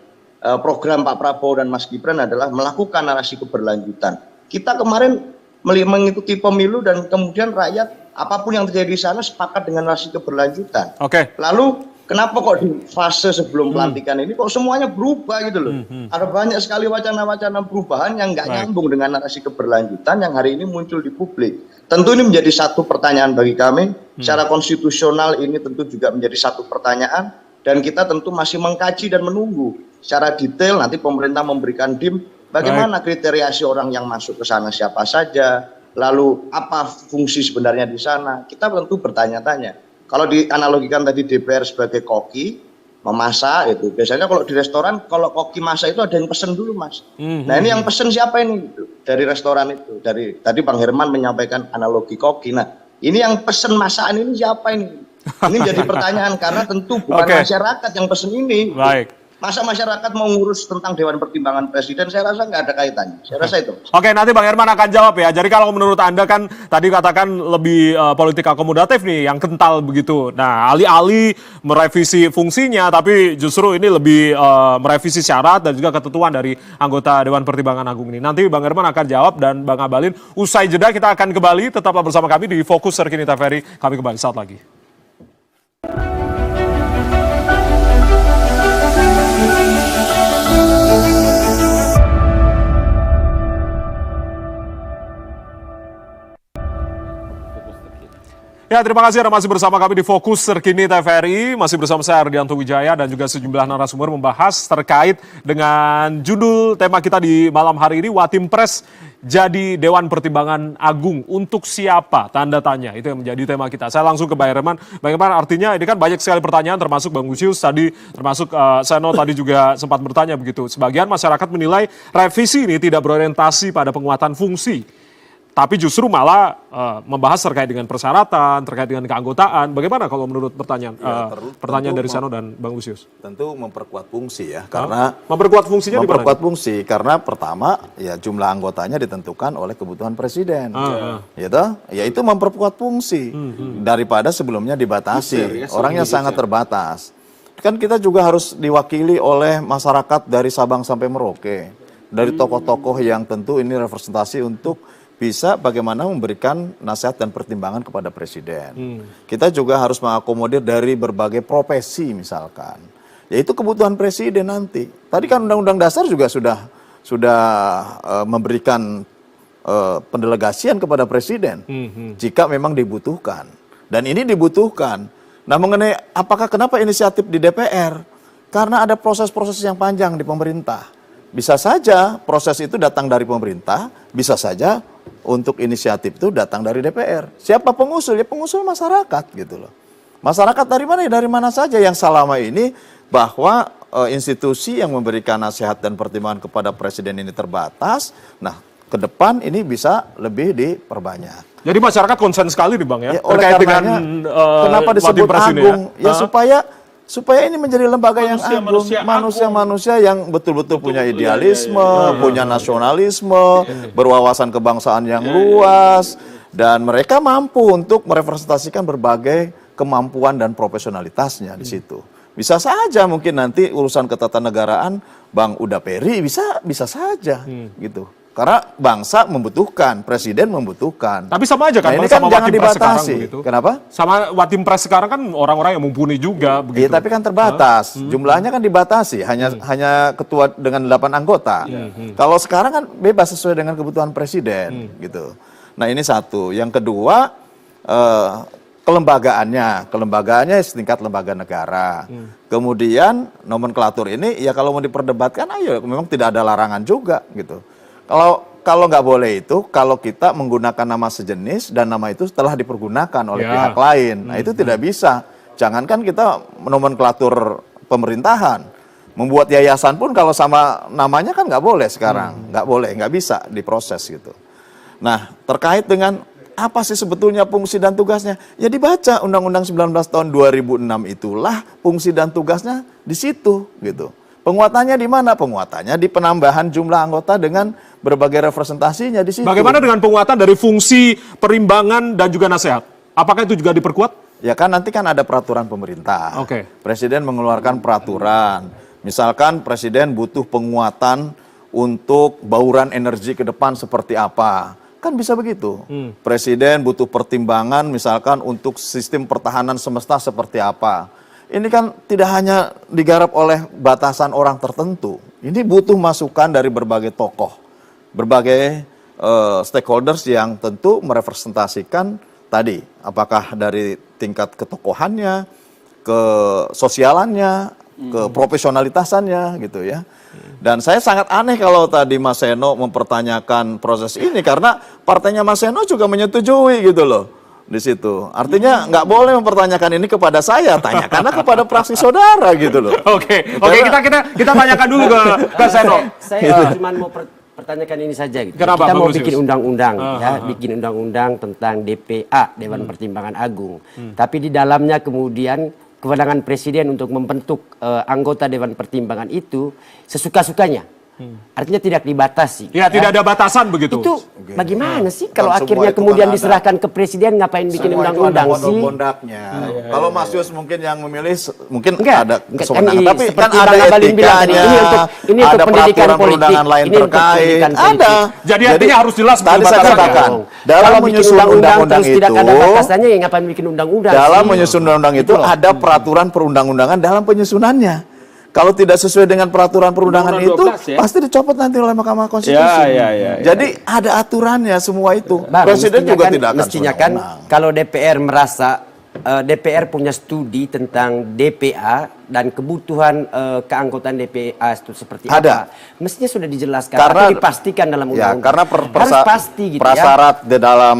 program Pak Prabowo dan Mas Gibran adalah melakukan narasi keberlanjutan. Kita kemarin mengikuti pemilu dan kemudian rakyat apapun yang terjadi di sana sepakat dengan narasi keberlanjutan. Lalu kenapa kok di fase sebelum pelantikan ini kok semuanya berubah gitu loh? Ada banyak sekali wacana-wacana perubahan yang nggak nyambung dengan narasi keberlanjutan yang hari ini muncul di publik. Tentu ini menjadi satu pertanyaan bagi kami. Secara konstitusional ini tentu juga menjadi satu pertanyaan dan kita tentu masih mengkaji dan menunggu secara detail nanti pemerintah memberikan DIM bagaimana kriteria si orang yang masuk ke sana siapa saja. Lalu apa fungsi sebenarnya di sana? Kita tentu bertanya-tanya. Kalau dianalogikan tadi DPR sebagai koki, memasak itu. Biasanya kalau di restoran, kalau koki masak itu ada yang pesen dulu mas. Nah ini yang pesen siapa ini? Gitu. Dari restoran itu. Tadi Bang Herman menyampaikan analogi koki. Nah ini yang pesen masakan ini siapa ini? Ini menjadi pertanyaan karena tentu bukan masyarakat yang pesen ini. Masa masyarakat mau ngurus tentang Dewan Pertimbangan Presiden, saya rasa nggak ada kaitannya. Saya rasa itu. Oke, nanti Bang Herman akan jawab ya. Jadi kalau menurut Anda kan tadi katakan lebih politik akomodatif nih, yang kental begitu. Nah, alih-alih merevisi fungsinya, tapi justru ini lebih merevisi syarat dan juga ketentuan dari anggota Dewan Pertimbangan Agung ini. Nanti Bang Herman akan jawab dan Bang Abalin, usai jeda kita akan kembali. Tetaplah bersama kami di Fokus Terkini TVRI. Kami kembali saat lagi. Ya, terima kasih Anda masih bersama kami di Fokus Terkini TVRI. Masih bersama saya Ardianto Wijaya dan juga sejumlah narasumber membahas terkait dengan judul tema kita di malam hari ini, Watim Pres jadi Dewan Pertimbangan Agung untuk siapa? Tanda tanya, itu yang menjadi tema kita. Saya langsung ke Bang Herman. Bang Herman, artinya ini kan banyak sekali pertanyaan termasuk Bang Lusius tadi, termasuk Seno tadi juga sempat bertanya begitu. Sebagian masyarakat menilai revisi ini tidak berorientasi pada penguatan fungsi, tapi justru malah membahas terkait dengan persyaratan, terkait dengan keanggotaan. Bagaimana kalau menurut pertanyaan dari Sano dan Bang Lusius? Tentu memperkuat fungsi ya, karena memperkuat fungsinya memperkuat fungsi karena pertama ya jumlah anggotanya ditentukan oleh kebutuhan presiden, gitu. Ya itu memperkuat fungsi daripada sebelumnya dibatasi, orangnya sangat terbatas. Kan kita juga harus diwakili oleh masyarakat dari Sabang sampai Merauke, dari tokoh-tokoh yang tentu ini representasi untuk bisa bagaimana memberikan nasihat dan pertimbangan kepada presiden. Kita juga harus mengakomodir dari berbagai profesi misalkan. Yaitu kebutuhan presiden nanti. Tadi kan Undang-Undang Dasar juga sudah memberikan pendelegasian kepada presiden jika memang dibutuhkan. Dan ini dibutuhkan. Nah mengenai kenapa inisiatif di DPR? Karena ada proses-proses yang panjang di pemerintah. Bisa saja proses itu datang dari pemerintah, bisa saja untuk inisiatif itu datang dari DPR. Siapa pengusul? Ya pengusul masyarakat gitu loh. Masyarakat dari mana? Ya dari mana saja yang selama ini bahwa institusi yang memberikan nasihat dan pertimbangan kepada presiden ini terbatas. Nah, ke depan ini bisa lebih diperbanyak. Jadi masyarakat konsen sekali nih Bang ya, terkait dengan kenapa disebut agung? Ya supaya ini menjadi lembaga yang agung, manusia-manusia yang betul-betul punya idealisme, punya nasionalisme, berwawasan kebangsaan yang luas, dan mereka mampu untuk merepresentasikan berbagai kemampuan dan profesionalitasnya di situ. Bisa saja mungkin nanti urusan ketatanegaraan Bang Udaperi bisa saja gitu. Karena bangsa membutuhkan, presiden membutuhkan. Tapi sama aja kan, Nah, ini Bang, kan sama jangan Watim Pres sekarang dibatasi. begitu. Kenapa? Sama Watim Pres sekarang kan orang-orang yang mumpuni juga begitu. Iya, tapi kan terbatas. Jumlahnya kan dibatasi, hanya ketua dengan 8 anggota. Kalau sekarang kan bebas sesuai dengan kebutuhan presiden gitu. Nah, ini satu. Yang kedua, kelembagaannya setingkat lembaga negara. Kemudian nomenklatur ini ya kalau mau diperdebatkan ayo, memang tidak ada larangan juga gitu. Kalau nggak boleh itu, kalau kita menggunakan nama sejenis dan nama itu telah dipergunakan oleh pihak lain, nah itu tidak bisa. Jangankan kita nomenklatur pemerintahan, membuat yayasan pun kalau sama namanya kan nggak boleh sekarang, nggak bisa diproses gitu. Nah, terkait dengan apa sih sebetulnya fungsi dan tugasnya? Ya dibaca Undang-Undang 19 tahun 2006 itulah fungsi dan tugasnya di situ gitu. Penguatannya di mana? Penguatannya di penambahan jumlah anggota dengan berbagai representasinya di situ. Bagaimana dengan penguatan dari fungsi perimbangan dan juga nasihat? Apakah itu juga diperkuat? Ya kan nanti kan ada peraturan pemerintah. Oke. Presiden mengeluarkan peraturan. Misalkan presiden butuh penguatan untuk bauran energi ke depan seperti apa. Kan bisa begitu. Presiden butuh pertimbangan misalkan untuk sistem pertahanan semesta seperti apa. Ini kan tidak hanya digarap oleh batasan orang tertentu. Ini butuh masukan dari berbagai tokoh, berbagai stakeholders yang tentu merepresentasikan tadi. Apakah dari tingkat ketokohannya, kesosialannya, keprofesionalitasannya gitu ya. Dan saya sangat aneh kalau tadi Mas Seno mempertanyakan proses ini karena partainya Mas Seno juga menyetujui gitu loh. Di situ. Artinya nggak boleh mempertanyakan ini kepada saya, tanyakanlah kepada praksi saudara gitu loh. Oke, kita tanyakan dulu ke Seno. Saya cuma mau pertanyakan ini saja gitu. Kenapa, Kita mau Bang bikin Lusius? undang-undang bikin undang-undang tentang DPA, Dewan Pertimbangan Agung. Tapi di dalamnya kemudian kewenangan presiden untuk membentuk anggota Dewan Pertimbangan itu sesuka-sukanya. Artinya tidak dibatasi. Ya, tidak ada batasan begitu. Itu bagaimana sih kalau Kan semua akhirnya itu kemudian kan ada. diserahkan ke presiden ngapain bikin Semua itu undang-undang ada sih? bodok-bodaknya. Kalau Mas Yus mungkin yang memilih mungkin Enggak, ada enggak, kewenangan. kan Tapi seperti kan ada Bang Abalin bilang tadi, etikanya, ini untuk ada pendidikan peraturan-perundangan politik, lain ini untuk terkait. pendidikan politik. Ada. Jadi artinya harus jelas Tadi saya batasannya. katakan, dalam Kalau bikin menyusun undang-undang terus tidak ada itu, batasannya ya ngapain bikin undang-undang dalam sih? menyusun undang-undang itu ada peraturan perundang-undangan dalam penyusunannya. Kalau tidak sesuai dengan peraturan perundangan itu, Undang-undang 12 ya? pasti dicopot nanti oleh Mahkamah Konstitusi. Ya. Jadi ada aturannya semua itu. Bang, Presiden mestinya juga kan, tidak akan mestinya kan sewenang-wenang. kalau DPR merasa DPR punya studi tentang DPA dan kebutuhan keanggotaan DPA itu seperti Ada. apa, mestinya sudah dijelaskan Karena atau dipastikan dalam Ya, undang-undang. karena harus pasti gitu ya. prasyarat di dalam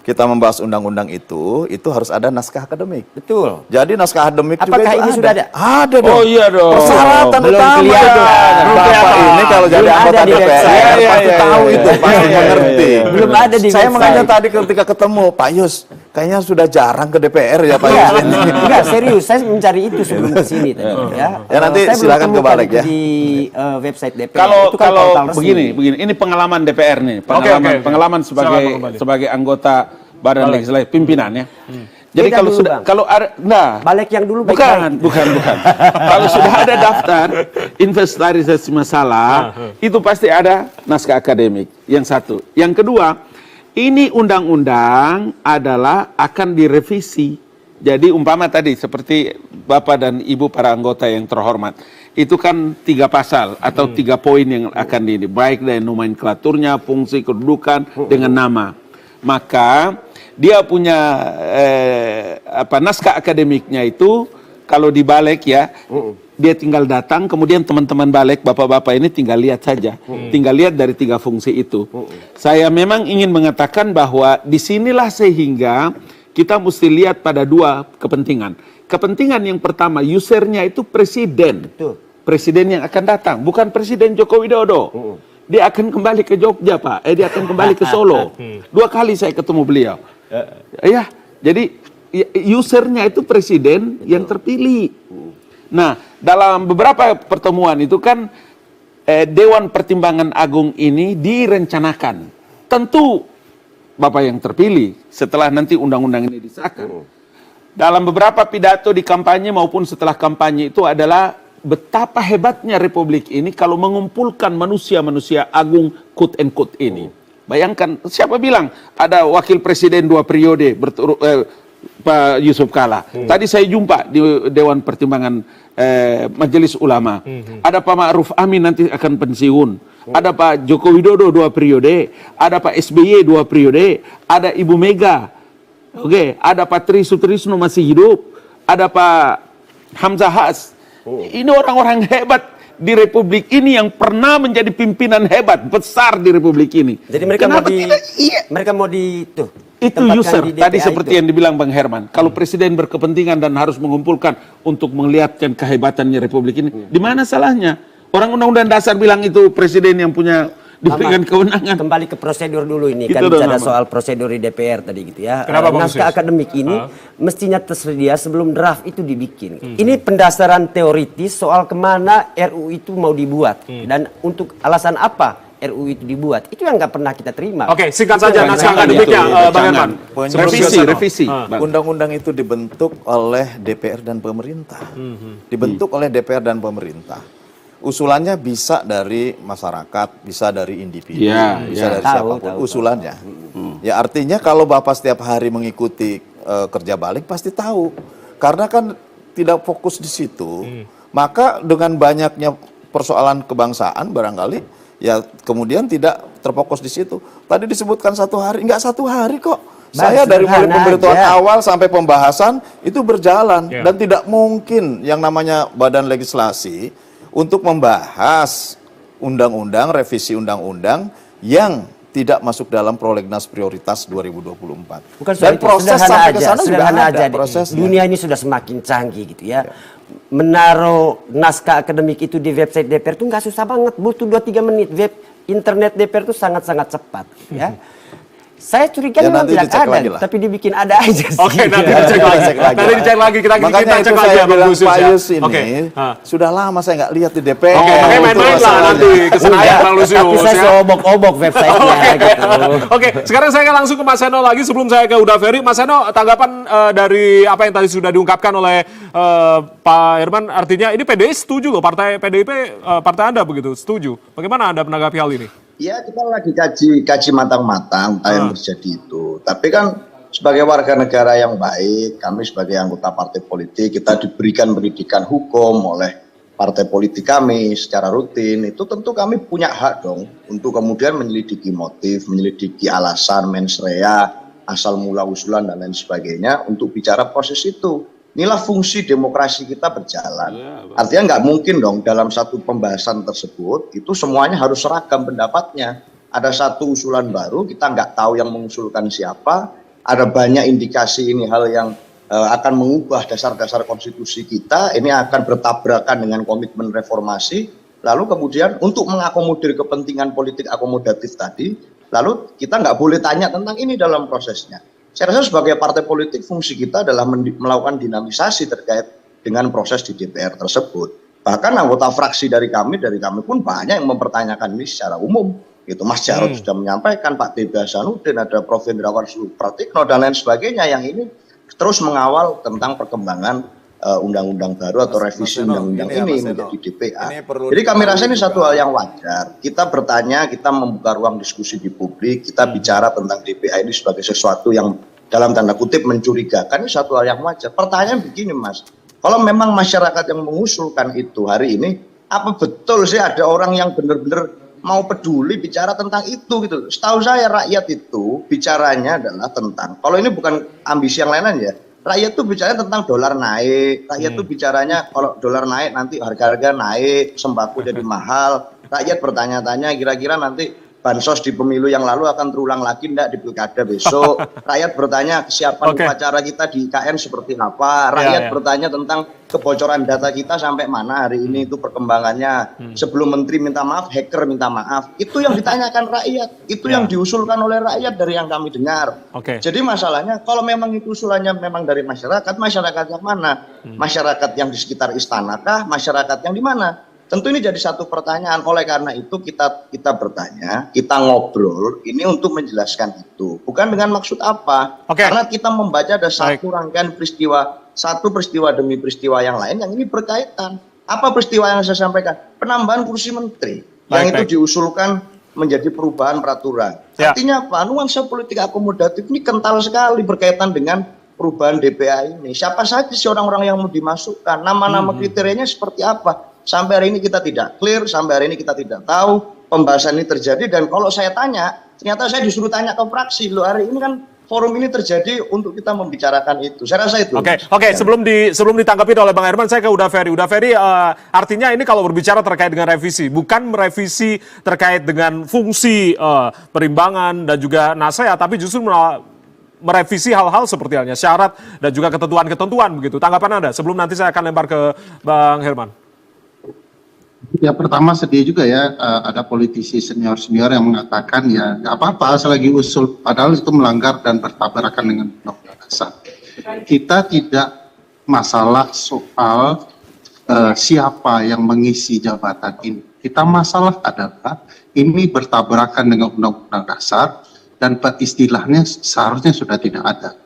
kita membahas undang-undang itu harus ada naskah akademik. Betul. Jadi naskah akademik Apakah juga itu ini sudah ada? Ada dong. Oh iya dong. Persyaratan Belum utama. kelihatan. Bapak ini kalau jadi Belum anggota ada di DPR website. pasti tahu itu, pasti mengerti. Belum ada di Saya website. makanya tadi ketika ketemu Pak Yus, kayaknya sudah jarang ke DPR ya Pak Iya, Yus ini. enggak serius. Saya mencari itu sebelum kesini tadi. Ya, Ya, nanti saya belum silakan temukan kebalik itu ya. di website DPR. Kalau Itu kan portal resmi. begini, ini pengalaman DPR nih, Oke. pengalaman Silakan, Bang Abalin. sebagai anggota Badan Legislatif pimpinannya. Jadi Beda kalau dulu, sudah Bang. kalau ada Balik yang dulu bukan. Kalau sudah ada daftar inventarisasi masalah, itu pasti ada naskah akademik. Yang satu. Yang kedua, ini undang-undang adalah akan direvisi. Jadi umpama tadi seperti Bapak dan Ibu para anggota yang terhormat, itu kan 3 pasal atau 3 poin yang akan baik dari nomenklaturnya, fungsi kedudukan dengan nama. Maka dia punya naskah akademiknya itu kalau dibalik ya, dia tinggal datang, kemudian teman-teman balik, bapak-bapak ini tinggal lihat saja, tinggal lihat dari 3 fungsi itu. Saya memang ingin mengatakan bahwa disinilah sehingga kita mesti lihat pada 2 kepentingan. Kepentingan yang pertama, usernya itu presiden, presiden yang akan datang, bukan Presiden Joko Widodo. Dia akan kembali ke Jogja, Pak. Dia akan kembali ke Solo. 2 kali saya ketemu beliau. Ya, jadi usernya itu presiden yang terpilih. Nah, dalam beberapa pertemuan itu kan Dewan Pertimbangan Agung ini direncanakan. Tentu Bapak yang terpilih setelah nanti undang-undang ini disahkan dalam beberapa pidato di kampanye maupun setelah kampanye itu adalah betapa hebatnya Republik ini kalau mengumpulkan manusia-manusia agung quote and quote ini. Bayangkan, siapa bilang ada wakil presiden 2 periode Pak Yusuf Kala. Tadi saya jumpa di Dewan Pertimbangan Majelis Ulama. Ada Pak Ma'ruf Amin nanti akan pensiun. Ada Pak Joko Widodo 2 periode. Ada Pak SBY 2 periode. Ada Ibu Mega. Oke, ada Pak Tri Sutrisno masih hidup. Ada Pak Hamzah Has. Ini orang-orang hebat di Republik ini yang pernah menjadi pimpinan hebat besar di Republik ini. Jadi mereka mau di tuh. Itu user tadi seperti yang dibilang Bang Herman. Kalau presiden berkepentingan dan harus mengumpulkan untuk melihatkan kehebatannya Republik ini, di mana salahnya? Orang Undang-Undang Dasar bilang itu presiden yang punya diberikan kewenangan. Kembali ke prosedur dulu ini, kan bicara soal prosedur di DPR tadi gitu ya. Naskah akademik ini mestinya tersedia sebelum draft itu dibikin. Ini pendasaran teoritis soal kemana RUU itu mau dibuat dan untuk alasan apa RUU itu dibuat. Itu yang nggak pernah kita terima. Oke, singkat saja naskah akademiknya, Bang Herman. Revisi. Undang-undang itu dibentuk oleh DPR dan pemerintah. Dibentuk oleh DPR dan pemerintah. Usulannya bisa dari masyarakat, bisa dari individu, bisa dari siapapun usulannya. Ya artinya kalau Bapak setiap hari mengikuti kerja balik pasti tahu. Karena kan tidak fokus di situ. Maka dengan banyaknya persoalan kebangsaan barangkali ya kemudian tidak terfokus di situ. Tadi disebutkan 1 hari, enggak 1 hari kok. Saya dari mulai pemberitahuan awal sampai pembahasan itu berjalan dan tidak mungkin yang namanya badan legislasi untuk membahas undang-undang, revisi undang-undang yang tidak masuk dalam prolegnas prioritas 2024. Bukan dan proses sampai ke sana sudah ada prosesnya. Dunia ini sudah semakin canggih gitu ya. Menaruh naskah akademik itu di website DPR itu nggak susah banget, butuh 2-3 menit. Internet DPR itu sangat-sangat cepat gitu ya. Saya curiga memang tidak ada, tapi dibikin ada aja sih. Oke, nanti dicek lagi. Nanti dicek lagi, kita cek lagi ya Bang Khusus Pak ya. Yus ini sudah lama saya nggak lihat di DPR. Oke, makanya main-main lah nanti ke Senayan Bang Lusius. Tapi saya seobok-obok websitenya gitu. Oke, sekarang saya akan langsung ke Mas Seno lagi sebelum saya ke Uda Ferry. Mas Seno, tanggapan dari apa yang tadi sudah diungkapkan oleh Pak Herman, artinya ini PDI setuju loh, partai PDIP, partai Anda begitu, setuju. Bagaimana Anda menanggapi hal ini? Ya kita lagi kaji matang-matang apa yang terjadi itu. Tapi kan sebagai warga negara yang baik, kami sebagai anggota partai politik, kita diberikan pendidikan hukum oleh partai politik kami secara rutin. Itu tentu kami punya hak dong untuk kemudian menyelidiki motif, menyelidiki alasan, mens rea, asal mula usulan dan lain sebagainya untuk bicara proses itu. Inilah fungsi demokrasi kita berjalan. Artinya nggak mungkin dong dalam satu pembahasan tersebut itu semuanya harus seragam pendapatnya. Ada satu usulan baru, kita nggak tahu yang mengusulkan siapa. Ada banyak indikasi ini hal yang akan mengubah dasar-dasar konstitusi kita. Ini akan bertabrakan dengan komitmen reformasi. Lalu kemudian untuk mengakomodir kepentingan politik akomodatif tadi, lalu kita nggak boleh tanya tentang ini dalam prosesnya. Saya rasa sebagai partai politik fungsi kita adalah melakukan dinamisasi terkait dengan proses di DPR tersebut. Bahkan anggota fraksi dari kami pun banyak yang mempertanyakan ini secara umum. Gitu. Mas Jarod sudah menyampaikan, Pak Tb Hasanuddin, ada Prof. Hendrawan Supratikno dan lain sebagainya yang ini terus mengawal tentang perkembangan undang-undang baru atau revisi undang-undang ini menjadi DPA. Jadi kami rasa ini satu hal yang wajar. Kita bertanya, kita membuka ruang diskusi di publik, kita bicara tentang DPA ini sebagai sesuatu yang dalam tanda kutip mencurigakan, ini satu hal yang wajar. Pertanyaan begini Mas, kalau memang masyarakat yang mengusulkan itu hari ini, apa betul sih ada orang yang benar-benar mau peduli bicara tentang itu gitu? Setahu saya rakyat itu bicaranya adalah tentang, kalau ini bukan ambisi yang lain-lain ya, rakyat tuh bicaranya tentang dolar naik, rakyat tuh bicaranya kalau dolar naik nanti harga-harga naik, sembako jadi mahal, rakyat bertanya-tanya kira-kira nanti bansos di pemilu yang lalu akan terulang lagi enggak di pilkada besok, rakyat bertanya kesiapan upacara kita di IKN seperti apa, rakyat bertanya tentang kebocoran data kita sampai mana hari ini itu perkembangannya, sebelum menteri minta maaf, hacker minta maaf, itu yang ditanyakan rakyat, itu yang diusulkan oleh rakyat dari yang kami dengar. Jadi masalahnya kalau memang itu usulannya memang dari masyarakat, masyarakat yang mana? Masyarakat yang di sekitar istana kah? Masyarakat yang di mana? Tentu ini jadi satu pertanyaan. Oleh karena itu kita bertanya, kita ngobrol ini untuk menjelaskan itu. Bukan dengan maksud apa? Karena kita membaca ada satu rangkaian peristiwa, satu peristiwa demi peristiwa yang lain yang ini berkaitan. Apa peristiwa yang saya sampaikan? Penambahan kursi menteri yang itu diusulkan menjadi perubahan peraturan. Artinya apa? Nuansa politik akomodatif ini kental sekali berkaitan dengan perubahan DPA ini. Siapa saja sih orang-orang yang mau dimasukkan? Nama-nama kriterianya seperti apa? Sampai hari ini kita tidak clear, sampai hari ini kita tidak tahu pembahasan ini terjadi. Dan kalau saya tanya, ternyata saya disuruh tanya ke fraksi. Loh, hari ini kan forum ini terjadi untuk kita membicarakan itu. Saya rasa itu. Oke. Sebelum ditanggapi oleh Bang Herman, saya ke Uda Ferry. Uda Ferry, artinya ini kalau berbicara terkait dengan revisi, bukan merevisi terkait dengan fungsi perimbangan dan juga nasehat, tapi justru merevisi hal-hal seperti halnya syarat dan juga ketentuan-ketentuan begitu. Tanggapan Anda sebelum nanti saya akan lempar ke Bang Herman. Ya, pertama sedih juga ya, ada politisi senior-senior yang mengatakan ya nggak apa-apa selagi usul, padahal itu melanggar dan bertabrakan dengan undang-undang dasar. Kita tidak masalah soal siapa yang mengisi jabatan ini. Kita masalah adalah ini bertabrakan dengan undang-undang dasar dan istilahnya seharusnya sudah tidak ada.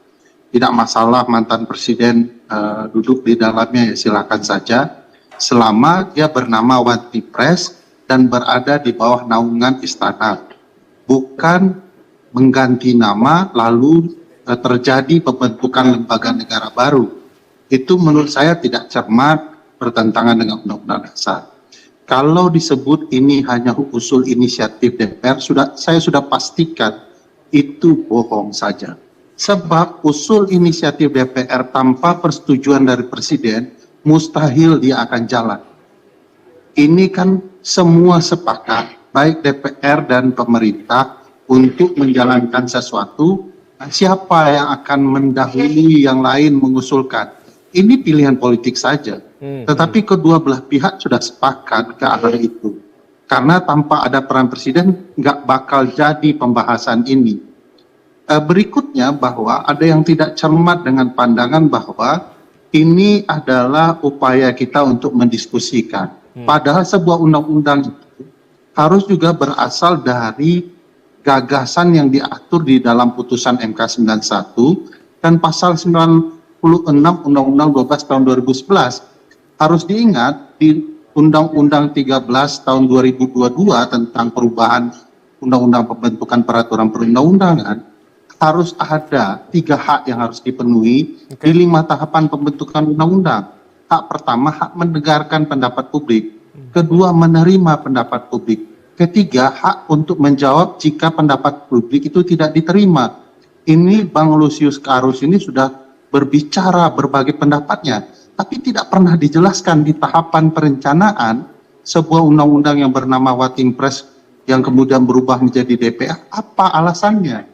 Tidak masalah mantan presiden duduk di dalamnya, ya silakan saja. Selama dia bernama One Team Press dan berada di bawah naungan istana, bukan mengganti nama lalu terjadi pembentukan lembaga negara baru. Itu menurut saya tidak cermat, bertentangan dengan undang-undang dasar. Kalau disebut ini hanya usul inisiatif DPR, saya sudah pastikan itu bohong saja. Sebab usul inisiatif DPR tanpa persetujuan dari presiden mustahil dia akan jalan. Ini kan semua sepakat, baik DPR dan pemerintah, untuk menjalankan sesuatu. Siapa yang akan mendahului yang lain mengusulkan? Ini pilihan politik saja. Tetapi kedua belah pihak sudah sepakat ke arah itu. Karena tanpa ada peran presiden, nggak bakal jadi pembahasan ini. Berikutnya bahwa ada yang tidak cermat dengan pandangan bahwa ini adalah upaya kita untuk mendiskusikan. Padahal sebuah undang-undang itu harus juga berasal dari gagasan yang diatur di dalam putusan MK 91 dan pasal 96 Undang-Undang 12 tahun 2011. Harus diingat di Undang-Undang 13 tahun 2022 tentang perubahan Undang-Undang Pembentukan Peraturan Perundang-undangan, harus ada 3 hak yang harus dipenuhi di 5 tahapan pembentukan undang-undang. Hak pertama, hak mendengarkan pendapat publik. Kedua, menerima pendapat publik. Ketiga, hak untuk menjawab jika pendapat publik itu tidak diterima. Ini Bang Lusius Karus ini sudah berbicara berbagai pendapatnya, tapi tidak pernah dijelaskan di tahapan perencanaan sebuah undang-undang yang bernama One Press yang kemudian berubah menjadi DPR, apa alasannya?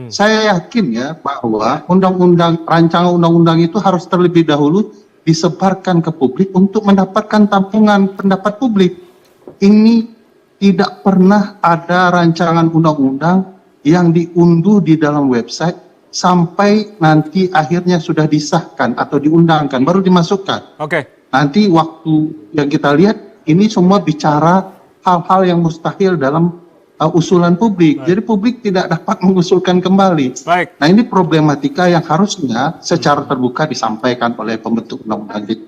Saya yakin ya bahwa rancangan undang-undang itu harus terlebih dahulu disebarkan ke publik untuk mendapatkan tampungan pendapat publik. Ini tidak pernah ada rancangan undang-undang yang diunduh di dalam website sampai nanti akhirnya sudah disahkan atau diundangkan, baru dimasukkan. Nanti waktu yang kita lihat, ini semua bicara hal-hal yang mustahil dalam usulan publik. Jadi publik tidak dapat mengusulkan kembali. Nah, ini problematika yang harusnya secara terbuka disampaikan oleh pembentuk undang-undang itu.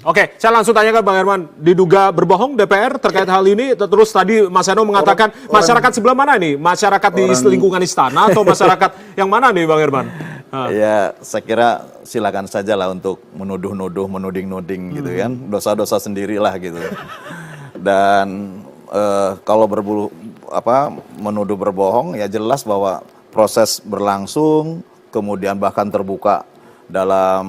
Oke, saya langsung tanya ke Bang Herman. Diduga berbohong DPR terkait hal ini. Terus tadi Mas Eno mengatakan masyarakat sebelah mana nih? Masyarakat di lingkungan istana atau masyarakat yang mana nih Bang Herman? Ya, saya kira silakan saja lah untuk menuduh-nuduh, menuding-nuding gitu kan. Dosa-dosa sendirilah gitu. Dan kalau menuduh berbohong, ya jelas bahwa proses berlangsung, kemudian bahkan terbuka dalam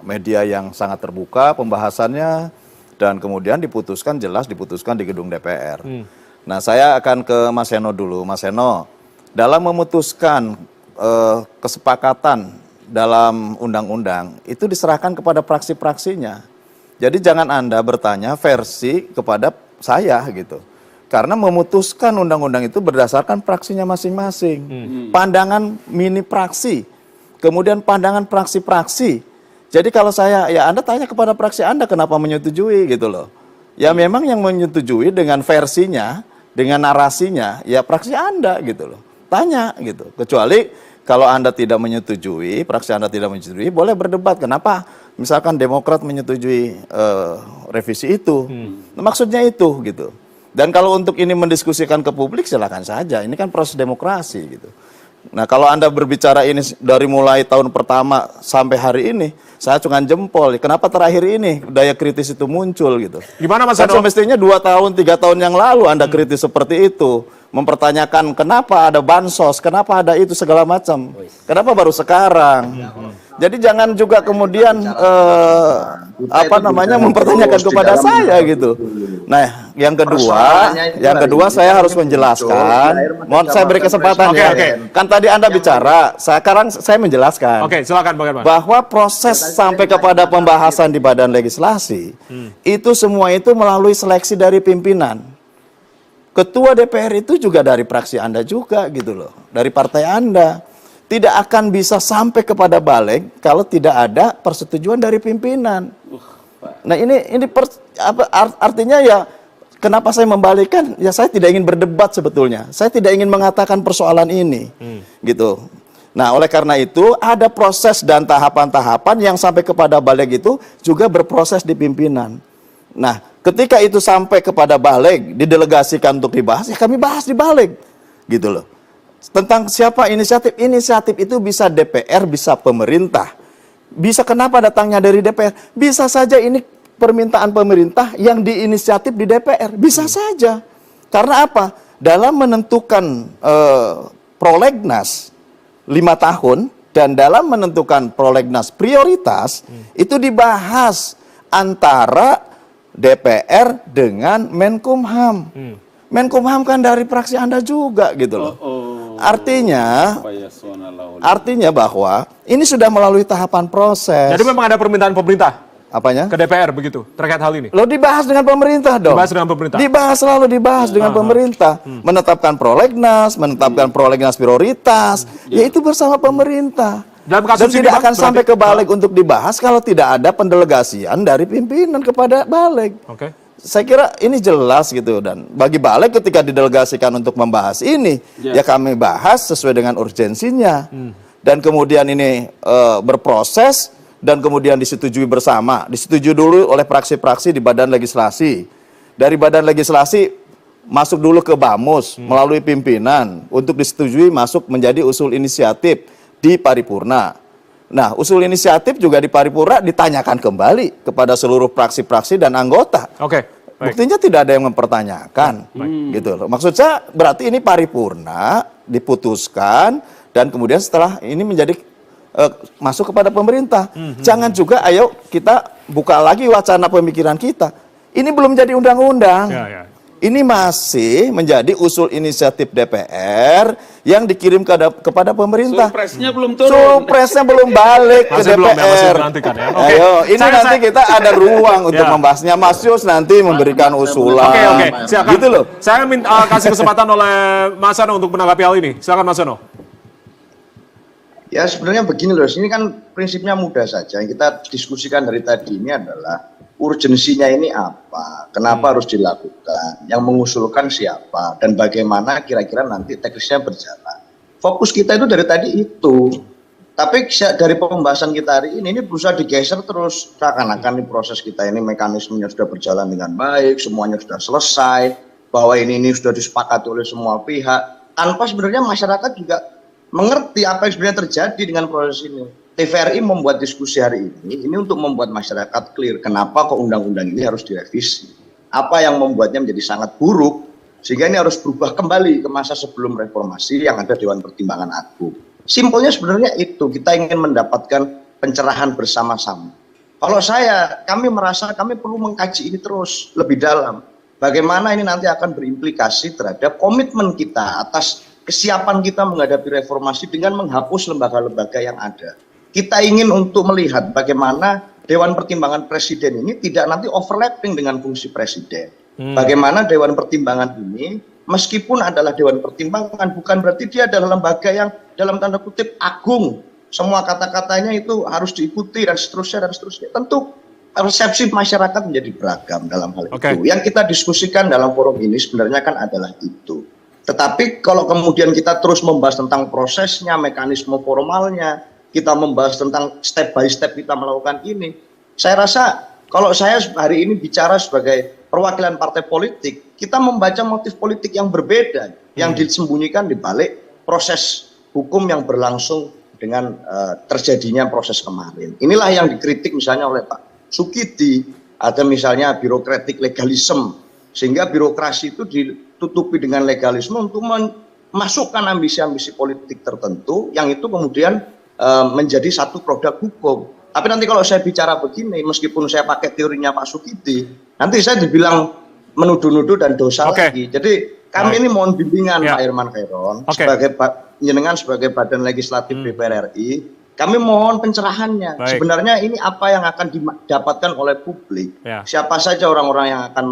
media yang sangat terbuka pembahasannya, dan kemudian diputuskan di gedung DPR. Nah, saya akan ke Mas Eno dulu. Mas Eno, dalam memutuskan kesepakatan dalam undang-undang itu diserahkan kepada praksi-praksinya. Jadi jangan Anda bertanya versi kepada saya gitu. Karena memutuskan undang-undang itu berdasarkan praksinya masing-masing. Pandangan mini praksi, kemudian pandangan praksi-praksi, Jadi kalau saya, ya Anda tanya kepada fraksi Anda kenapa menyetujui gitu loh. Ya memang yang menyetujui dengan versinya, dengan narasinya, ya fraksi Anda gitu loh. Tanya gitu. Kecuali kalau Anda tidak menyetujui, fraksi Anda tidak menyetujui, boleh berdebat. Kenapa? Misalkan Demokrat menyetujui revisi itu. Nah, maksudnya itu gitu. Dan kalau untuk ini mendiskusikan ke publik silakan saja. Ini kan proses demokrasi gitu. Nah, kalau Anda berbicara ini dari mulai tahun pertama sampai hari ini, saya cuma jempol. Kenapa terakhir ini daya kritis itu muncul gitu? Gimana Mas Kan Eno? semestinya 2 tahun, 3 tahun yang lalu Anda kritis seperti itu. Mempertanyakan kenapa ada bansos, kenapa ada itu segala macam. Kenapa baru sekarang? Jadi jangan juga kemudian mempertanyakan kepada saya gitu. Nah, yang kedua saya harus menjelaskan. Mohon saya beri kesempatan ya. Kan tadi Anda bicara, sekarang saya menjelaskan. Oke, silakan bagaimana? Bahwa proses sampai kepada pembahasan di Badan Legislasi itu semua itu melalui seleksi dari pimpinan. Ketua DPR itu juga dari fraksi Anda juga gitu loh, dari partai Anda. Tidak akan bisa sampai kepada balik kalau tidak ada persetujuan dari pimpinan. Nah artinya ya kenapa saya membalikkan? Ya saya tidak ingin berdebat sebetulnya. Saya tidak ingin mengatakan persoalan ini, gitu. Nah oleh karena itu ada proses dan tahapan-tahapan yang sampai kepada balik itu juga berproses di pimpinan. Nah ketika itu sampai kepada balik didelegasikan untuk dibahas, ya kami bahas di balik, gitu loh. Tentang siapa inisiatif itu bisa DPR, bisa pemerintah. Bisa kenapa datangnya dari DPR? Bisa saja ini permintaan pemerintah yang diinisiatif di DPR. Bisa saja. Karena apa? Dalam menentukan prolegnas 5 tahun dan dalam menentukan prolegnas prioritas itu dibahas antara DPR dengan Menkumham. Menkumham kan dari fraksi Anda juga gitu loh. Artinya bahwa ini sudah melalui tahapan proses. Jadi memang ada permintaan pemerintah Apanya? ke DPR begitu terkait hal ini. Lo dibahas dengan pemerintah dong. Dibahas dengan pemerintah. Selalu dibahas dengan pemerintah. Menetapkan prolegnas prioritas, yaitu bersama pemerintah. Dalam kasus Dan ini, tidak Bang, akan sampai ke balik untuk dibahas kalau tidak ada pendelegasian dari pimpinan kepada balik. Oke. Saya kira ini jelas gitu, dan bagi balik ketika didelegasikan untuk membahas ini, ya kami bahas sesuai dengan urgensinya. Dan kemudian ini berproses dan kemudian disetujui bersama. Disetujui dulu oleh fraksi-fraksi di Badan Legislasi. Dari Badan Legislasi masuk dulu ke Bamus melalui pimpinan untuk disetujui masuk menjadi usul inisiatif di paripurna. Nah, usul inisiatif juga di paripurna ditanyakan kembali kepada seluruh fraksi-fraksi dan anggota. Oke. Baik. Buktinya tidak ada yang mempertanyakan, gitu loh. Maksud saya berarti ini paripurna diputuskan dan kemudian setelah ini menjadi masuk kepada pemerintah. Jangan juga, ayo kita buka lagi wacana pemikiran kita. Ini belum jadi undang-undang. Ya. Ini masih menjadi usul inisiatif DPR yang dikirim kepada pemerintah. Surpresnya belum turun. Surpresnya belum balik ke Masih belum ya, masih DPR. menantikan ya. Oke. Ayo, ini Saya- nanti kita ada ruang untuk Ya. membahasnya. Mas Yus nanti memberikan usulan. Oke, silakan. Gitu loh. Saya minta kasih kesempatan oleh Mas Eno untuk menanggapi hal ini. Silakan Mas Eno. Ya sebenarnya begini loh, ini kan prinsipnya mudah saja. Yang kita diskusikan dari tadi ini adalah urgensinya ini apa, kenapa harus dilakukan, yang mengusulkan siapa, dan bagaimana kira-kira nanti teknisnya berjalan. Fokus kita itu dari tadi itu. Tapi dari pembahasan kita hari ini berusaha digeser terus. Seakan-akan ini proses kita ini mekanismenya sudah berjalan dengan baik, semuanya sudah selesai, bahwa ini sudah disepakati oleh semua pihak, tanpa sebenarnya masyarakat juga mengerti apa yang sebenarnya terjadi dengan proses ini. TVRI membuat diskusi hari ini untuk membuat masyarakat clear kenapa kok undang-undang ini harus direvisi. Apa yang membuatnya menjadi sangat buruk, sehingga ini harus berubah kembali ke masa sebelum reformasi yang ada Dewan Pertimbangan Agung. Simpelnya sebenarnya itu, kita ingin mendapatkan pencerahan bersama-sama. Kalau kami merasa kami perlu mengkaji ini terus lebih dalam. Bagaimana ini nanti akan berimplikasi terhadap komitmen kita atas kesiapan kita menghadapi reformasi dengan menghapus lembaga-lembaga yang ada. Kita ingin untuk melihat bagaimana Dewan Pertimbangan Presiden ini tidak nanti overlapping dengan fungsi Presiden. Bagaimana Dewan Pertimbangan ini, meskipun adalah Dewan Pertimbangan, bukan berarti dia adalah lembaga yang dalam tanda kutip agung, semua kata-katanya itu harus diikuti dan seterusnya dan seterusnya. Tentu persepsi masyarakat menjadi beragam dalam hal itu. Yang kita diskusikan dalam forum ini sebenarnya kan adalah itu. Tetapi kalau kemudian kita terus membahas tentang prosesnya, mekanisme formalnya, kita membahas tentang step by step kita melakukan ini, saya rasa kalau saya hari ini bicara sebagai perwakilan partai politik, kita membaca motif politik yang berbeda, yang disembunyikan di balik proses hukum yang berlangsung dengan terjadinya proses kemarin. Inilah yang dikritik misalnya oleh Pak Sukidi, ada misalnya birokratik legalisme, sehingga birokrasi itu ditutupi dengan legalisme untuk memasukkan ambisi-ambisi politik tertentu yang itu kemudian menjadi satu produk hukum. Tapi nanti kalau saya bicara begini, meskipun saya pakai teorinya Pak Sukidi, nanti saya dibilang menuduh-nuduh dan dosa lagi. Jadi kami ini mohon bimbingan Pak Herman Khairon, sebagai badan legislatif DPR RI, kami mohon pencerahannya. Sebenarnya ini apa yang akan didapatkan oleh publik? Siapa saja orang-orang yang akan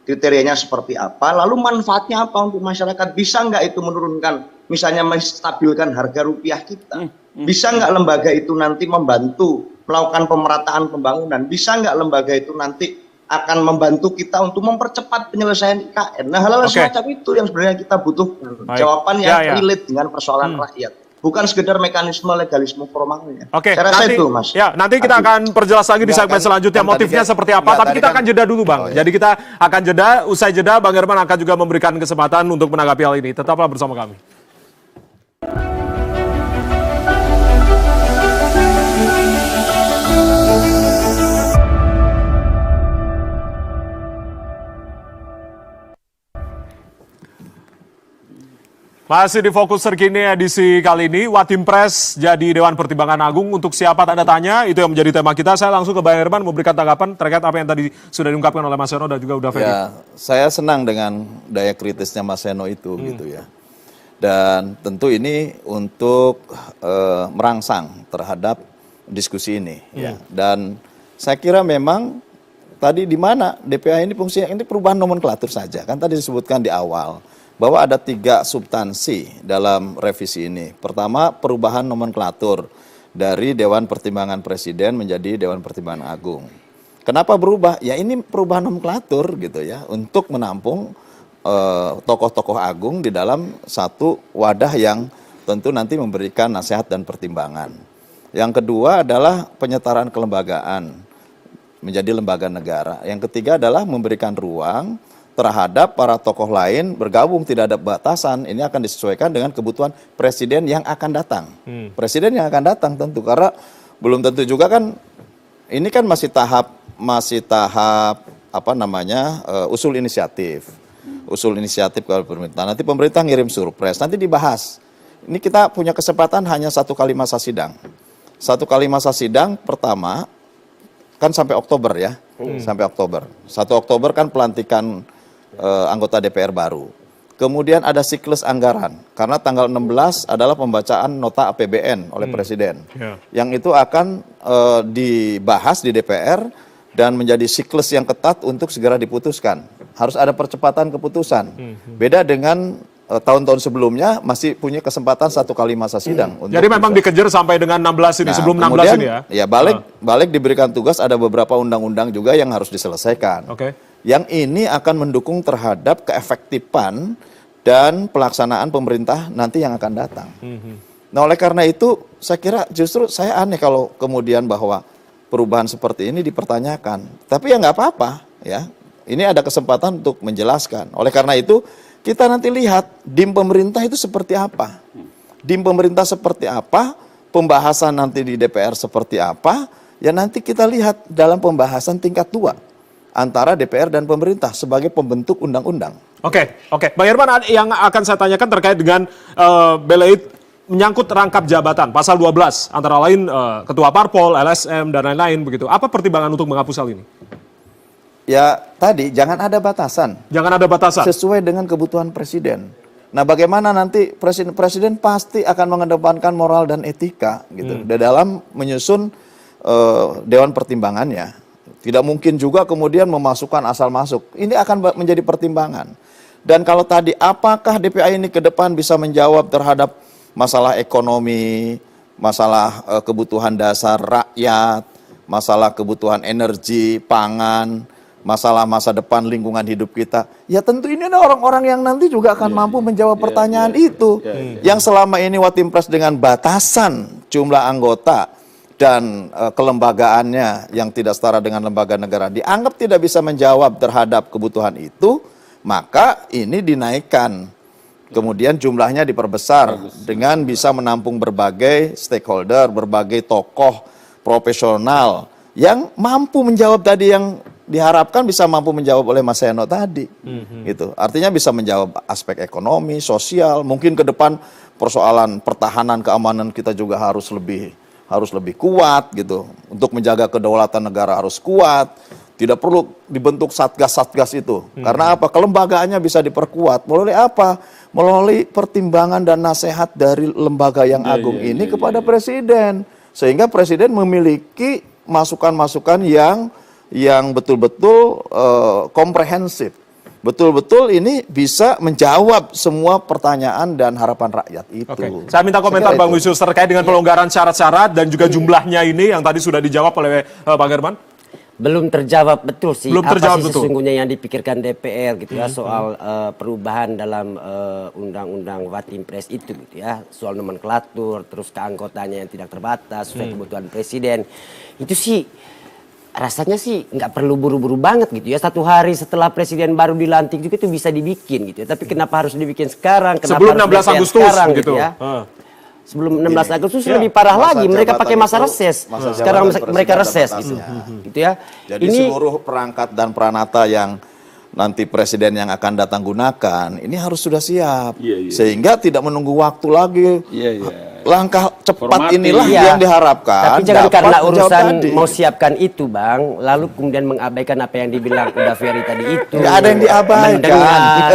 kriterianya seperti apa? Lalu manfaatnya apa untuk masyarakat? Bisa nggak itu menurunkan, misalnya menstabilkan harga rupiah kita? Bisa nggak lembaga itu nanti membantu melakukan pemerataan pembangunan? Bisa nggak lembaga itu nanti akan membantu kita untuk mempercepat penyelesaian IKN? Nah, hal-hal semacam itu yang sebenarnya kita butuhkan. Jawaban yang relate dengan persoalan rakyat. Bukan sekedar mekanisme legalisme formalnya. Saya rasa itu, Mas. Ya, nanti kita akan perjelas lagi di segmen selanjutnya motifnya seperti apa. Tapi kita akan jeda dulu, Bang. Jadi kita akan jeda, usai jeda Bang Herman akan juga memberikan kesempatan untuk menanggapi hal ini. Tetaplah bersama kami. Masih di Fokus Terkini edisi kali ini, Watimpres jadi Dewan Pertimbangan Agung untuk siapa tanda tanya, itu yang menjadi tema kita. Saya langsung ke Bang Herman memberikan tanggapan terkait apa yang tadi sudah diungkapkan oleh Mas Seno dan juga Uda Ferry. Ya, saya senang dengan daya kritisnya Mas Seno itu gitu ya. Dan tentu ini untuk merangsang terhadap diskusi ini ya. Dan saya kira memang tadi di mana DPA ini fungsinya, ini perubahan nomenklatur saja. Kan tadi disebutkan di awal bahwa ada 3 substansi dalam revisi ini. Pertama, perubahan nomenklatur dari Dewan Pertimbangan Presiden menjadi Dewan Pertimbangan Agung. Kenapa berubah? Ya ini perubahan nomenklatur gitu ya, untuk menampung tokoh-tokoh agung di dalam satu wadah yang tentu nanti memberikan nasihat dan pertimbangan. Yang kedua adalah penyetaraan kelembagaan menjadi lembaga negara. Yang ketiga adalah memberikan ruang terhadap para tokoh lain bergabung, tidak ada batasan. Ini akan disesuaikan dengan kebutuhan presiden yang akan datang. Presiden yang akan datang tentu, karena belum tentu juga kan, ini kan masih tahap apa namanya, usul inisiatif kalau pemerintah. Nanti pemerintah ngirim surpres, nanti dibahas. Ini kita punya kesempatan hanya 1 kali masa sidang. 1 kali masa sidang pertama kan sampai Oktober ya, sampai Oktober. 1 Oktober kan pelantikan anggota DPR baru. Kemudian ada siklus anggaran, karena tanggal 16 adalah pembacaan nota APBN oleh Presiden. Yang itu akan dibahas di DPR dan menjadi siklus yang ketat untuk segera diputuskan. Harus ada percepatan keputusan. Beda dengan tahun-tahun sebelumnya masih punya kesempatan 1 kali masa sidang. Jadi memang dikejar sampai dengan 16 ini, sebelum 16 ini ya? Ya balik diberikan tugas, ada beberapa undang-undang juga yang harus diselesaikan. Yang ini akan mendukung terhadap keefektifan dan pelaksanaan pemerintah nanti yang akan datang. Nah oleh karena itu saya kira justru saya aneh kalau kemudian bahwa perubahan seperti ini dipertanyakan. Tapi ya nggak apa-apa ya. Ini ada kesempatan untuk menjelaskan. Oleh karena itu kita nanti lihat DIM pemerintah itu seperti apa. DIM pemerintah seperti apa, pembahasan nanti di DPR seperti apa, ya nanti kita lihat dalam pembahasan tingkat 2 antara DPR dan pemerintah sebagai pembentuk undang-undang. Oke. Bang Herman, yang akan saya tanyakan terkait dengan Beleit menyangkut rangkap jabatan, pasal 12, antara lain ketua parpol, LSM, dan lain-lain begitu. Apa pertimbangan untuk menghapus hal ini? Ya tadi, jangan ada batasan. Jangan ada batasan? Sesuai dengan kebutuhan Presiden. Nah bagaimana nanti Presiden pasti akan mengedepankan moral dan etika gitu, dalam menyusun Dewan Pertimbangannya. Tidak mungkin juga kemudian memasukkan asal masuk. Ini akan menjadi pertimbangan. Dan kalau tadi, apakah DPA ini ke depan bisa menjawab terhadap masalah ekonomi, masalah kebutuhan dasar rakyat, masalah kebutuhan energi, pangan, masalah masa depan lingkungan hidup kita. Ya tentu ini ada orang-orang yang nanti juga akan mampu menjawab pertanyaan itu. Yang selama ini Watim Pres dengan batasan jumlah anggota dan kelembagaannya yang tidak setara dengan lembaga negara dianggap tidak bisa menjawab terhadap kebutuhan itu, maka ini dinaikkan. Kemudian jumlahnya diperbesar dengan bisa menampung berbagai stakeholder, berbagai tokoh profesional yang mampu menjawab tadi yang diharapkan bisa mampu menjawab oleh Mas Seno tadi. Gitu. Artinya bisa menjawab aspek ekonomi, sosial, mungkin ke depan persoalan pertahanan keamanan kita juga harus lebih kuat gitu. Untuk menjaga kedaulatan negara harus kuat. Tidak perlu dibentuk satgas-satgas itu. Karena apa? Kelembagaannya bisa diperkuat. Melalui apa? Melalui pertimbangan dan nasihat dari lembaga yang agung ini kepada presiden. Sehingga presiden memiliki masukan-masukan yang betul-betul komprehensif. Betul-betul ini bisa menjawab semua pertanyaan dan harapan rakyat itu. Oke. Saya minta komentar Bang Lusius terkait dengan pelonggaran syarat-syarat dan juga jumlahnya ini yang tadi sudah dijawab oleh Bang Herman. Belum terjawab betul sih Belum terjawab apa sih betul. sesungguhnya yang dipikirkan DPR gitu ya soal perubahan dalam undang-undang Watim Pres itu gitu ya, soal nomenklatur, terus keanggotaannya yang tidak terbatas sesuai kebutuhan presiden. Itu sih rasanya sih nggak perlu buru-buru banget gitu ya, 1 hari setelah presiden baru dilantik juga itu bisa dibikin gitu ya. Tapi kenapa harus dibikin sekarang? Kenapa Sebelum harus 16 Agustus sekarang, gitu ya? Sebelum 16 Agustus lebih parah lagi, mereka pakai masa reses. Sekarang mereka reses gitu. Gitu ya. Jadi seluruh perangkat dan peranata yang nanti presiden yang akan datang gunakan ini harus sudah siap. Sehingga tidak menunggu waktu lagi. Langkah cepat Formatif. inilah yang diharapkan. Tapi jangan dapat karena menjawab urusan tadi. mau siapkan itu Bang, lalu kemudian mengabaikan apa yang dibilang Uda Ferry tadi itu. Nggak ada yang diabaikan. Mendengar,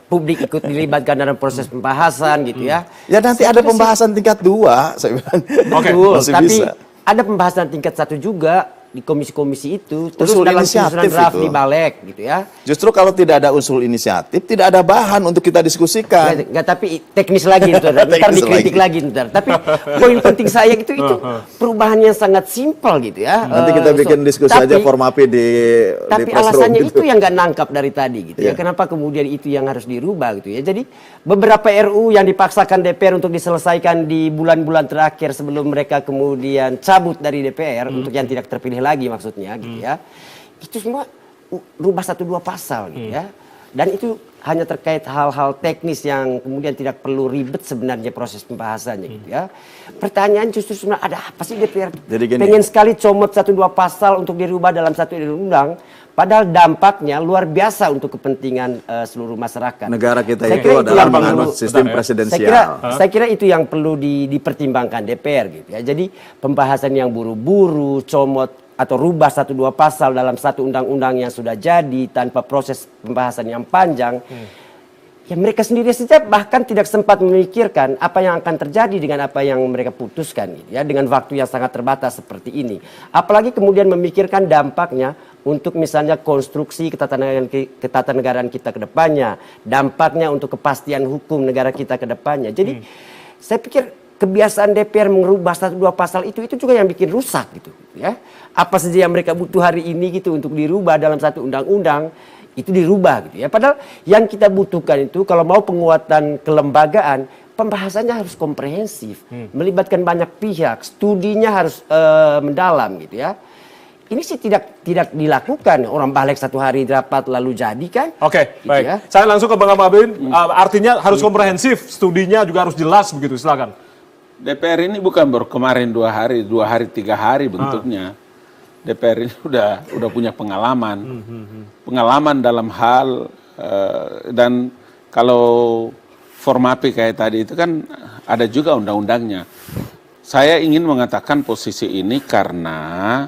publik ikut dilibatkan dalam proses pembahasan gitu ya. Ya nanti ada pembahasan tingkat 2, saya bilang. Betul, Masih tapi bisa. ada pembahasan tingkat 1 juga di komisi-komisi itu, terus Usul dalam inisiatif susunan draft itu. di balik gitu ya. Justru kalau tidak ada usul inisiatif, tidak ada bahan untuk kita diskusikan. Nggak, tapi teknis lagi ntar Teknis dikritik lagi ntar. Tapi poin penting saya itu perubahan yang sangat simpel gitu ya. Nanti kita bikin diskusi aja Formapi di Tapi press room alasannya gitu. itu yang nggak nangkap dari tadi gitu ya. Kenapa kemudian itu yang harus dirubah gitu ya. Jadi beberapa RUU yang dipaksakan DPR untuk diselesaikan di bulan-bulan terakhir sebelum mereka kemudian cabut dari DPR untuk yang tidak terpilih lagi maksudnya gitu ya. Itu semua rubah 1-2 pasal gitu ya. Dan itu hanya terkait hal-hal teknis yang kemudian tidak perlu ribet sebenarnya proses pembahasannya gitu ya. Pertanyaan justru sebenarnya ada apa sih DPR? Jadi gini, pengen sekali comot 1-2 pasal untuk dirubah dalam satu undang-undang. Padahal dampaknya luar biasa untuk kepentingan seluruh masyarakat. negara kita Saya itu kira adalah yang menganut perlu- sistem presidensial. Saya kira itu yang perlu dipertimbangkan DPR gitu ya. Jadi pembahasan yang buru-buru, comot atau rubah 1-2 pasal dalam satu undang-undang yang sudah jadi tanpa proses pembahasan yang panjang. Ya mereka sendiri saja bahkan tidak sempat memikirkan apa yang akan terjadi dengan apa yang mereka putuskan gitu ya, dengan waktu yang sangat terbatas seperti ini. Apalagi kemudian memikirkan dampaknya untuk misalnya konstruksi ketatanegaraan kita ke depannya, dampaknya untuk kepastian hukum negara kita ke depannya. Jadi saya pikir kebiasaan DPR merubah 1-2 pasal itu juga yang bikin rusak gitu ya. Apa saja yang mereka butuh hari ini gitu untuk dirubah dalam satu undang-undang itu dirubah gitu ya. Padahal yang kita butuhkan itu kalau mau penguatan kelembagaan, pembahasannya harus komprehensif, melibatkan banyak pihak, studinya harus mendalam gitu ya. Ini sih tidak dilakukan. Orang balik 1 hari rapat lalu jadi kan? Oke, Gitu baik. ya. Saya langsung ke Bang Abalin. Artinya harus komprehensif, studinya juga harus jelas begitu. Silakan. DPR ini bukan baru kemarin 2 hari, 3 hari bentuknya. DPR ini udah punya pengalaman. Pengalaman dalam hal dan kalau Formapi kayak tadi itu kan ada juga undang-undangnya. Saya ingin mengatakan posisi ini karena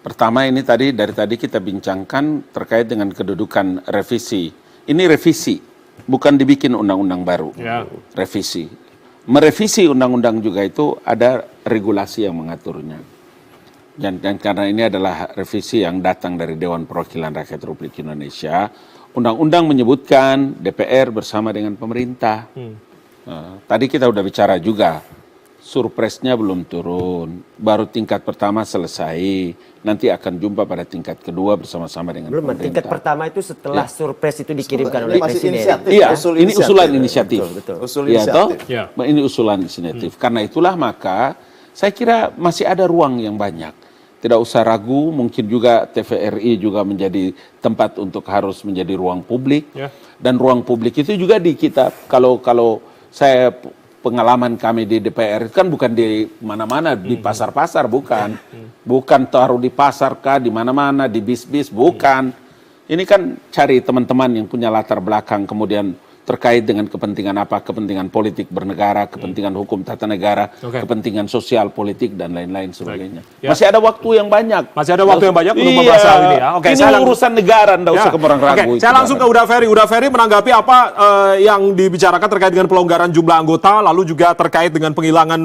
pertama ini dari tadi kita bincangkan terkait dengan kedudukan revisi. Ini revisi, bukan dibikin undang-undang baru. Ya. Revisi. Merevisi undang-undang juga itu ada regulasi yang mengaturnya. Dan karena ini adalah revisi yang datang dari Dewan Perwakilan Rakyat Republik Indonesia, undang-undang menyebutkan DPR bersama dengan pemerintah. Tadi kita udah bicara juga surpresnya belum turun, baru tingkat pertama selesai, nanti akan jumpa pada tingkat kedua bersama-sama dengan Belum, pemerintah. tingkat pertama itu setelah surpres itu dikirimkan Ini oleh masih Presiden. inisiatif. Iya, Usul ini usulan inisiatif. inisiatif. Betul. Usul Ya, toh? inisiatif. Ya. Ini usulan inisiatif. Karena itulah maka saya kira masih ada ruang yang banyak. Tidak usah ragu, mungkin juga TVRI juga menjadi tempat untuk harus menjadi ruang publik. Ya. Dan ruang publik itu juga di kita, kalau saya pengalaman kami di DPR kan bukan di mana-mana, di pasar-pasar, bukan. Bukan taruh di pasar kah, di mana-mana, di bis-bis, bukan. Ini kan cari teman-teman yang punya latar belakang, kemudian terkait dengan kepentingan apa, kepentingan politik bernegara, kepentingan hukum tata negara, kepentingan sosial politik dan lain-lain sebagainya. Ya. Masih ada waktu yang banyak. Masih ada waktu yang banyak untuk membahas hal ini ya. Oke, ini saya urusan negara, enggak usah kemerang ragu. Oke, saya langsung ke Uda Ferry. Uda Ferry menanggapi apa yang dibicarakan terkait dengan pelonggaran jumlah anggota, lalu juga terkait dengan penghilangan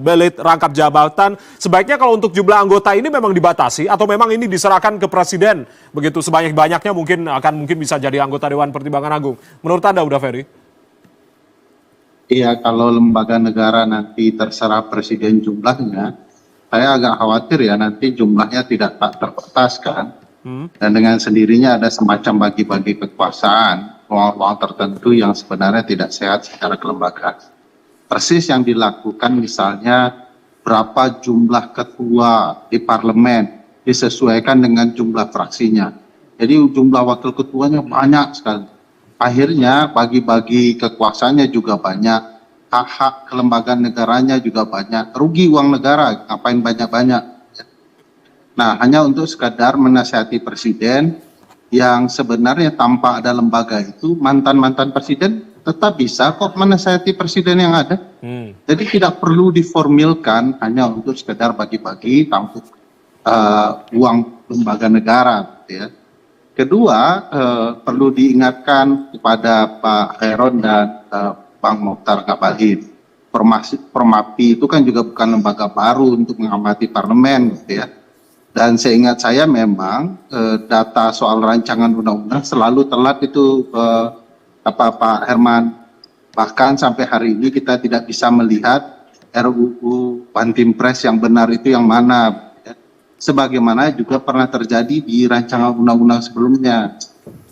belit rangkap jabatan. Sebaiknya kalau untuk jumlah anggota ini memang dibatasi atau memang ini diserahkan ke Presiden begitu sebanyak-banyaknya mungkin bisa jadi anggota Dewan Pertimbangan Agung. Menurut Anda, Uda Ferry? Iya, kalau lembaga negara nanti terserah presiden jumlahnya, saya agak khawatir ya nanti jumlahnya tidak tak terbatas kan. Dan dengan sendirinya ada semacam bagi-bagi kekuasaan, ruang-ruang tertentu yang sebenarnya tidak sehat secara kelembagaan. Persis yang dilakukan misalnya berapa jumlah ketua di parlemen disesuaikan dengan jumlah fraksinya. Jadi jumlah wakil ketuanya banyak sekali. Akhirnya bagi-bagi kekuasaannya juga banyak, hak-hak kelembagaan negaranya juga banyak, rugi uang negara, ngapain banyak-banyak. Nah, hanya untuk sekadar menasihati presiden yang sebenarnya tanpa ada lembaga itu, mantan-mantan presiden tetap bisa kok menasihati presiden yang ada. Jadi tidak perlu diformilkan hanya untuk sekadar bagi-bagi tampuk uang lembaga negara, gitu ya. Kedua, perlu diingatkan kepada Pak Khairon dan Bang Mokhtar Ngabalin. Formapi itu kan juga bukan lembaga baru untuk mengamati parlemen, gitu ya. Dan seingat saya memang data soal rancangan undang-undang selalu telat itu Pak Herman. Bahkan sampai hari ini kita tidak bisa melihat RUU Bantimpres yang benar itu yang mana. Sebagaimana juga pernah terjadi di rancangan undang-undang sebelumnya.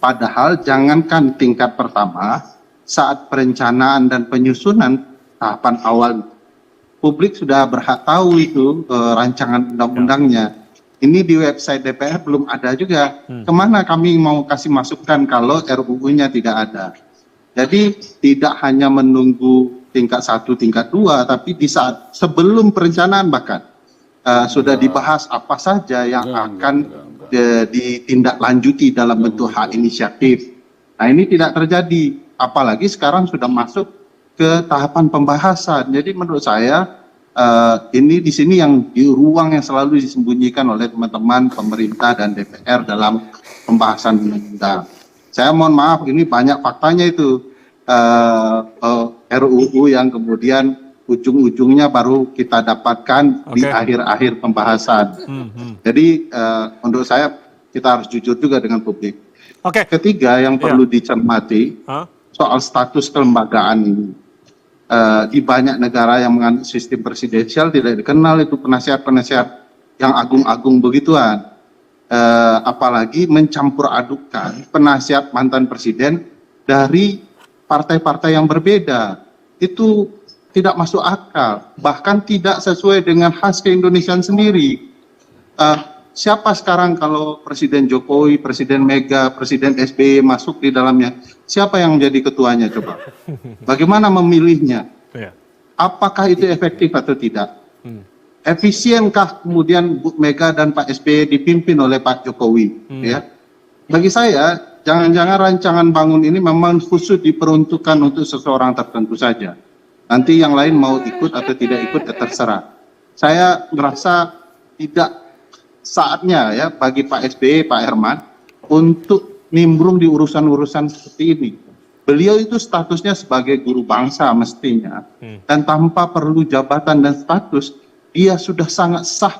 Padahal jangankan tingkat pertama, saat perencanaan dan penyusunan tahapan awal, publik sudah berhak tahu itu rancangan undang-undangnya. Ini di website DPR belum ada juga. Kemana kami mau kasih masukan kalau RUU-nya tidak ada. Jadi tidak hanya menunggu tingkat 1, tingkat 2, tapi di saat sebelum perencanaan bahkan. Sudah dibahas apa saja yang akan ditindaklanjuti dalam bentuk hak inisiatif. Nah, ini tidak terjadi, apalagi sekarang sudah masuk ke tahapan pembahasan. Jadi menurut saya ini di sini yang di ruang yang selalu disembunyikan oleh teman-teman pemerintah dan DPR dalam pembahasan undang-undang. Saya mohon maaf, ini banyak faktanya itu RUU yang kemudian ujung-ujungnya baru kita dapatkan di akhir-akhir pembahasan. Jadi menurut saya kita harus jujur juga dengan publik. Ketiga yang perlu dicermati soal status kelembagaan ini. Di banyak negara yang menganut sistem presidensial tidak dikenal itu penasihat-penasihat yang agung-agung begituan. Apalagi mencampur adukan penasihat mantan presiden dari partai-partai yang berbeda. Itu tidak masuk akal, bahkan tidak sesuai dengan khas keindonesiaan sendiri. Siapa sekarang kalau Presiden Jokowi, Presiden Mega, Presiden SBY masuk di dalamnya, siapa yang menjadi ketuanya coba? Bagaimana memilihnya? Apakah itu efektif atau tidak? Efisienkah kemudian Bu Mega dan Pak SBY dipimpin oleh Pak Jokowi? Ya, bagi saya jangan-jangan rancangan bangun ini memang khusus diperuntukkan untuk seseorang tertentu saja. Nanti yang lain mau ikut atau tidak ikut ya terserah. Saya merasa tidak saatnya ya bagi Pak SBY, Pak Herman untuk nimbrung di urusan-urusan seperti ini. Beliau itu statusnya sebagai guru bangsa mestinya, dan tanpa perlu jabatan dan status, dia sudah sangat sah,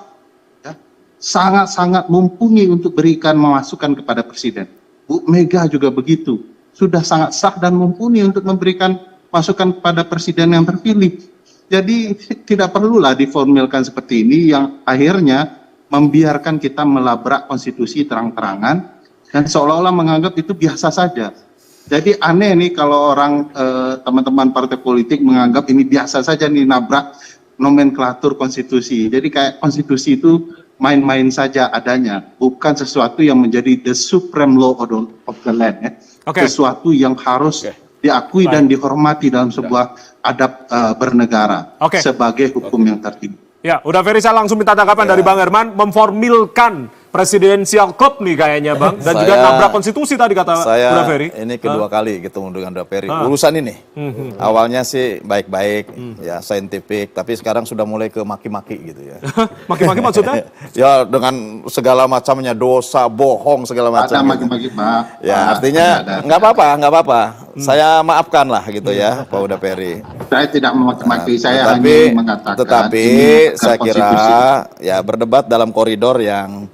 ya, sangat-sangat mumpuni untuk berikan masukan kepada Presiden. Bu Mega juga begitu, sudah sangat sah dan mumpuni untuk memberikan masukan kepada presiden yang terpilih. Jadi tidak perlulah diformulkan seperti ini yang akhirnya membiarkan kita melabrak konstitusi terang-terangan dan seolah-olah menganggap itu biasa saja. Jadi aneh nih kalau orang teman-teman partai politik menganggap ini biasa saja nih nabrak nomenklatur konstitusi. Jadi kayak konstitusi itu main-main saja adanya, bukan sesuatu yang menjadi the supreme law of the land ya. Sesuatu yang harus diakui dan dihormati dalam sebuah adab bernegara sebagai hukum yang tertinggi. Ya, udah Ferry, saya langsung minta tanggapan dari Bang Herman, memformilkan presidensial club nih kayaknya Bang, dan juga nabrak konstitusi tadi kata Uda Ferry. Ini kedua kali ketemu dengan Uda Ferry. Urusan ini, awalnya sih baik-baik, ya saintifik, tapi sekarang sudah mulai ke maki-maki gitu ya. Maki-maki maksudnya? Ya dengan segala macamnya, dosa, bohong, segala macam. Ada maki-maki Pak. Ya artinya nggak apa-apa. Saya maafkan lah gitu ya Pak Uda Ferry. Saya tidak memaki-maki, saya hanya mengatakan. Tetapi saya kira ya berdebat dalam koridor yang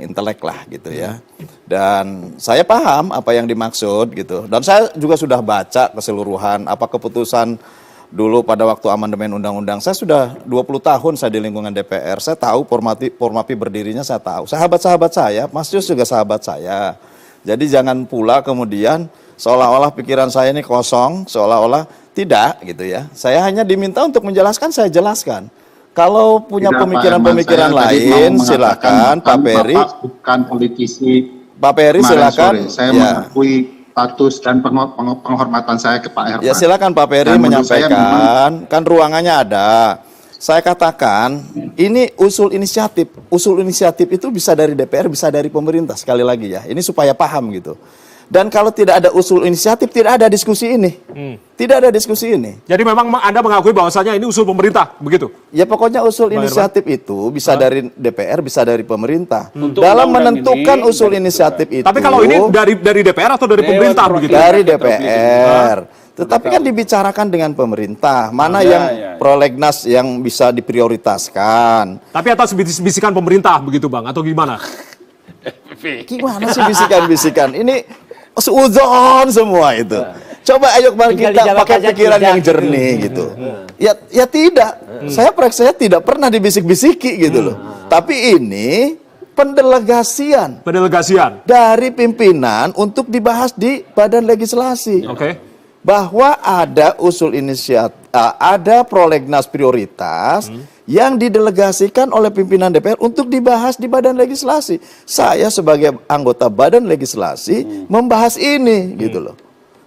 intelek lah gitu ya. Dan saya paham apa yang dimaksud gitu. Dan saya juga sudah baca keseluruhan apa keputusan dulu pada waktu amandemen undang-undang. Saya sudah 20 tahun saya di lingkungan DPR. Saya tahu Formapi berdirinya, saya tahu. Sahabat-sahabat saya, Mas Yus juga sahabat saya. Jadi jangan pula kemudian seolah-olah pikiran saya ini kosong, seolah-olah tidak gitu ya. Saya hanya diminta untuk menjelaskan, saya jelaskan. Kalau punya pemikiran-pemikiran lain, silakan Pak Ferry. Bukan politisi. Pak Ferry silakan. Saya mengakui status dan penghormatan saya ke Pak Herman. Ya silakan Pak Ferry menyampaikan. Kan ruangannya ada. Saya katakan ini usul inisiatif. Usul inisiatif itu bisa dari DPR, bisa dari pemerintah. Sekali lagi ya. Ini supaya paham gitu. Dan kalau tidak ada usul inisiatif, tidak ada diskusi ini. Tidak ada diskusi ini. Jadi memang Anda mengakui bahwasanya ini usul pemerintah, begitu? Ya pokoknya usul inisiatif itu bisa dari DPR, bisa dari pemerintah. Dalam menentukan usul inisiatif itu. Tapi kalau ini dari DPR atau dari pemerintah begitu? Dari DPR. Tetapi kan dibicarakan dengan pemerintah. Mana yang prolegnas yang bisa diprioritaskan. Tapi atas bisikan pemerintah begitu Bang, atau gimana? Gimana sih bisikan-bisikan? Ini seuzon semua itu. Coba ayo kita pakai pikiran yang jernih gitu. Ya tidak. Saya tidak pernah dibisik-bisiki gitu loh. Tapi ini pendelegasian dari pimpinan untuk dibahas di Badan Legislasi. Bahwa ada usul inisiatif, ada prolegnas prioritas yang didelegasikan oleh pimpinan DPR untuk dibahas di Badan Legislasi. Saya sebagai anggota Badan Legislasi membahas ini gitu loh.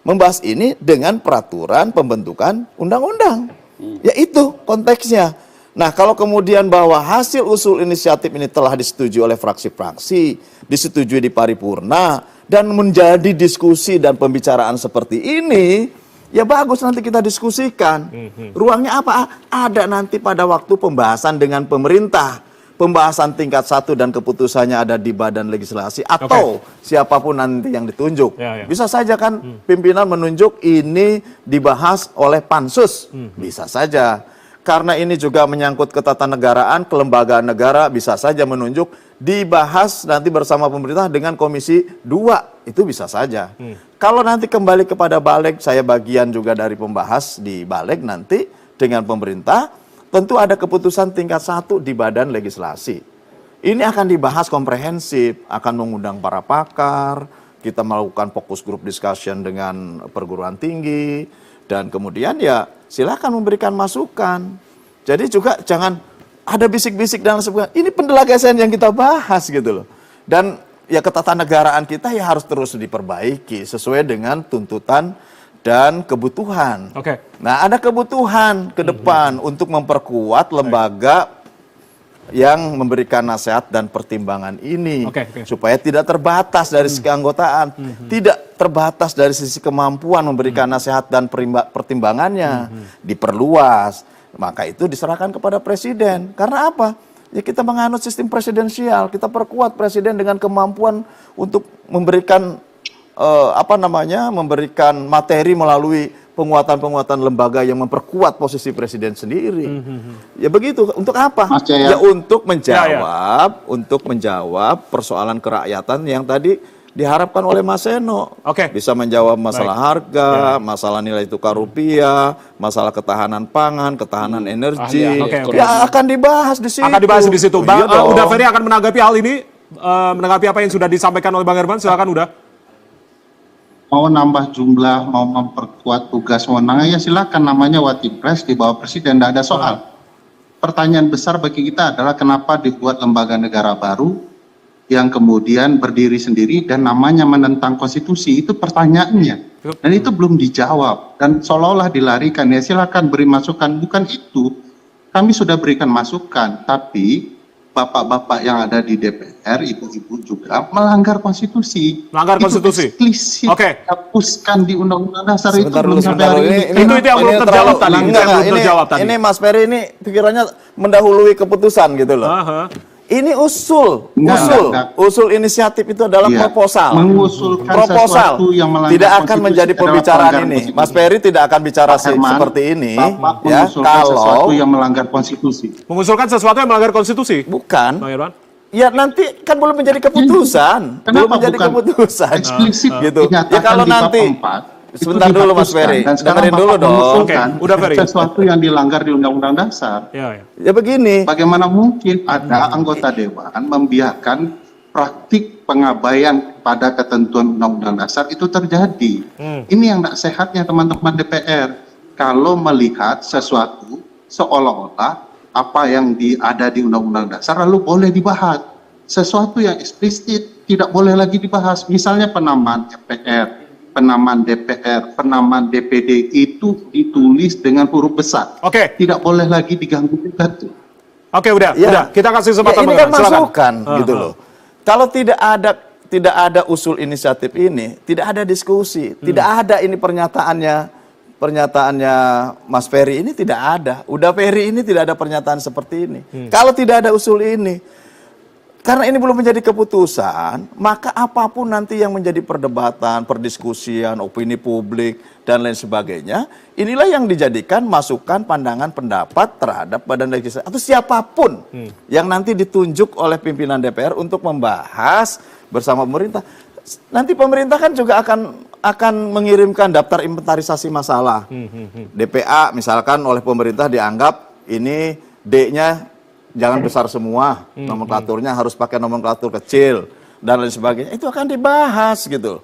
Membahas ini dengan peraturan pembentukan undang-undang. Ya itu konteksnya. Nah, kalau kemudian bahwa hasil usul inisiatif ini telah disetujui oleh fraksi-fraksi, disetujui di paripurna dan menjadi diskusi dan pembicaraan seperti ini, ya bagus nanti kita diskusikan. Ruangnya apa? Ada nanti pada waktu pembahasan dengan pemerintah. Pembahasan tingkat 1 dan keputusannya ada di Badan Legislasi atau siapapun nanti yang ditunjuk. Bisa saja kan pimpinan menunjuk ini dibahas oleh Pansus. Bisa saja. Karena ini juga menyangkut ketatanegaraan, kelembagaan negara, bisa saja menunjuk dibahas nanti bersama pemerintah dengan Komisi 2. Itu bisa saja. Kalau nanti kembali kepada Balik, saya bagian juga dari pembahas di Balik nanti dengan pemerintah, tentu ada keputusan tingkat 1 di Badan Legislasi. Ini akan dibahas komprehensif, akan mengundang para pakar, kita melakukan fokus group discussion dengan perguruan tinggi, dan kemudian ya silakan memberikan masukan. Jadi juga jangan ada bisik-bisik dan sebagainya. Ini pendelegasian yang kita bahas gitu loh. Dan ya ketatanegaraan kita ya harus terus diperbaiki sesuai dengan tuntutan dan kebutuhan. Nah, ada kebutuhan ke depan untuk memperkuat lembaga yang memberikan nasihat dan pertimbangan ini supaya tidak terbatas dari segi keanggotaan, tidak terbatas dari sisi kemampuan memberikan nasihat dan pertimbangannya, diperluas. Maka itu diserahkan kepada presiden. Karena apa? Ya kita menganut sistem presidensial, kita perkuat presiden dengan kemampuan untuk memberikan memberikan materi melalui penguatan-penguatan lembaga yang memperkuat posisi presiden sendiri. Ya begitu. Untuk apa? Ya untuk menjawab persoalan kerakyatan yang tadi diharapkan oleh Mas Seno. Bisa menjawab masalah harga, masalah nilai tukar rupiah, masalah ketahanan pangan, ketahanan energi. Ya akan dibahas di situ. Akan dibahas di situ. Iya dong. Uda Ferry akan menanggapi hal ini, menanggapi apa yang sudah disampaikan oleh Bang Herman. Silakan Uda. Mau nambah jumlah, mau memperkuat tugas wewenang, ya silakan, namanya Watipres di bawah presiden, tidak ada soal. Pertanyaan besar bagi kita adalah kenapa dibuat lembaga negara baru yang kemudian berdiri sendiri dan namanya menentang konstitusi, itu pertanyaannya. Dan itu belum dijawab dan seolah-olah dilarikan. Ya silakan beri masukan, bukan itu. Kami sudah berikan masukan, tapi bapak-bapak yang ada di DPR, ibu-ibu juga melanggar konstitusi. Melanggar konstitusi. Eksplisit dihapuskan di Undang-Undang Dasar. Sebentar itu belum sampai hari ini. Itu yang belum terjawab tadi. Ini Mas Ferry ini pikirannya mendahului keputusan gitu loh. Ini usul inisiatif itu adalah proposal. Mengusulkan proposal sesuatu yang melanggar tidak akan konstitusi menjadi adalah pembicaraan pelanggaran ini. konstitusi. Mas Ferry tidak akan bicara Herman, seperti ini. Bapak Ya, mengusulkan sesuatu yang melanggar konstitusi. Mengusulkan sesuatu yang melanggar konstitusi? Bukan. Bang Herman? Ya nanti kan belum menjadi keputusan. Belum menjadi keputusan. Eksplisit gitu. Ya dinyatakan kalau di bab nanti 4. Sebentar dulu Mas Ferry, dengerin dulu dong. Udah Ferry. Sesuatu yang dilanggar di Undang-Undang Dasar. Ya begini. Bagaimana mungkin ada anggota dewan membiarkan praktik pengabaian pada ketentuan Undang-Undang Dasar itu terjadi? Ini yang tidak sehatnya teman-teman DPR. Kalau melihat sesuatu seolah-olah apa yang ada di Undang-Undang Dasar lalu boleh dibahas. Sesuatu yang eksplisit tidak boleh lagi dibahas. Misalnya penamaan MPR. Penamaan DPR, penamaan DPD itu ditulis dengan huruf besar. Tidak boleh lagi diganggu juga tuh. Udah. Kita kasih kesempatan. Ini kan masukan gitu loh. Kalau tidak ada usul inisiatif ini, tidak ada diskusi, tidak ada ini pernyataannya Mas Ferry ini tidak ada. Uda Ferry ini tidak ada pernyataan seperti ini. Kalau tidak ada usul ini, karena ini belum menjadi keputusan, maka apapun nanti yang menjadi perdebatan, perdiskusian, opini publik, dan lain sebagainya, inilah yang dijadikan masukan, pandangan, pendapat terhadap badan legislatif atau siapapun yang nanti ditunjuk oleh pimpinan DPR untuk membahas bersama pemerintah. Nanti pemerintah kan juga akan mengirimkan daftar inventarisasi masalah. DPA misalkan oleh pemerintah dianggap ini D-nya jangan besar semua, nomenklaturnya harus pakai nomenklatur kecil dan lain sebagainya. Itu akan dibahas gitu.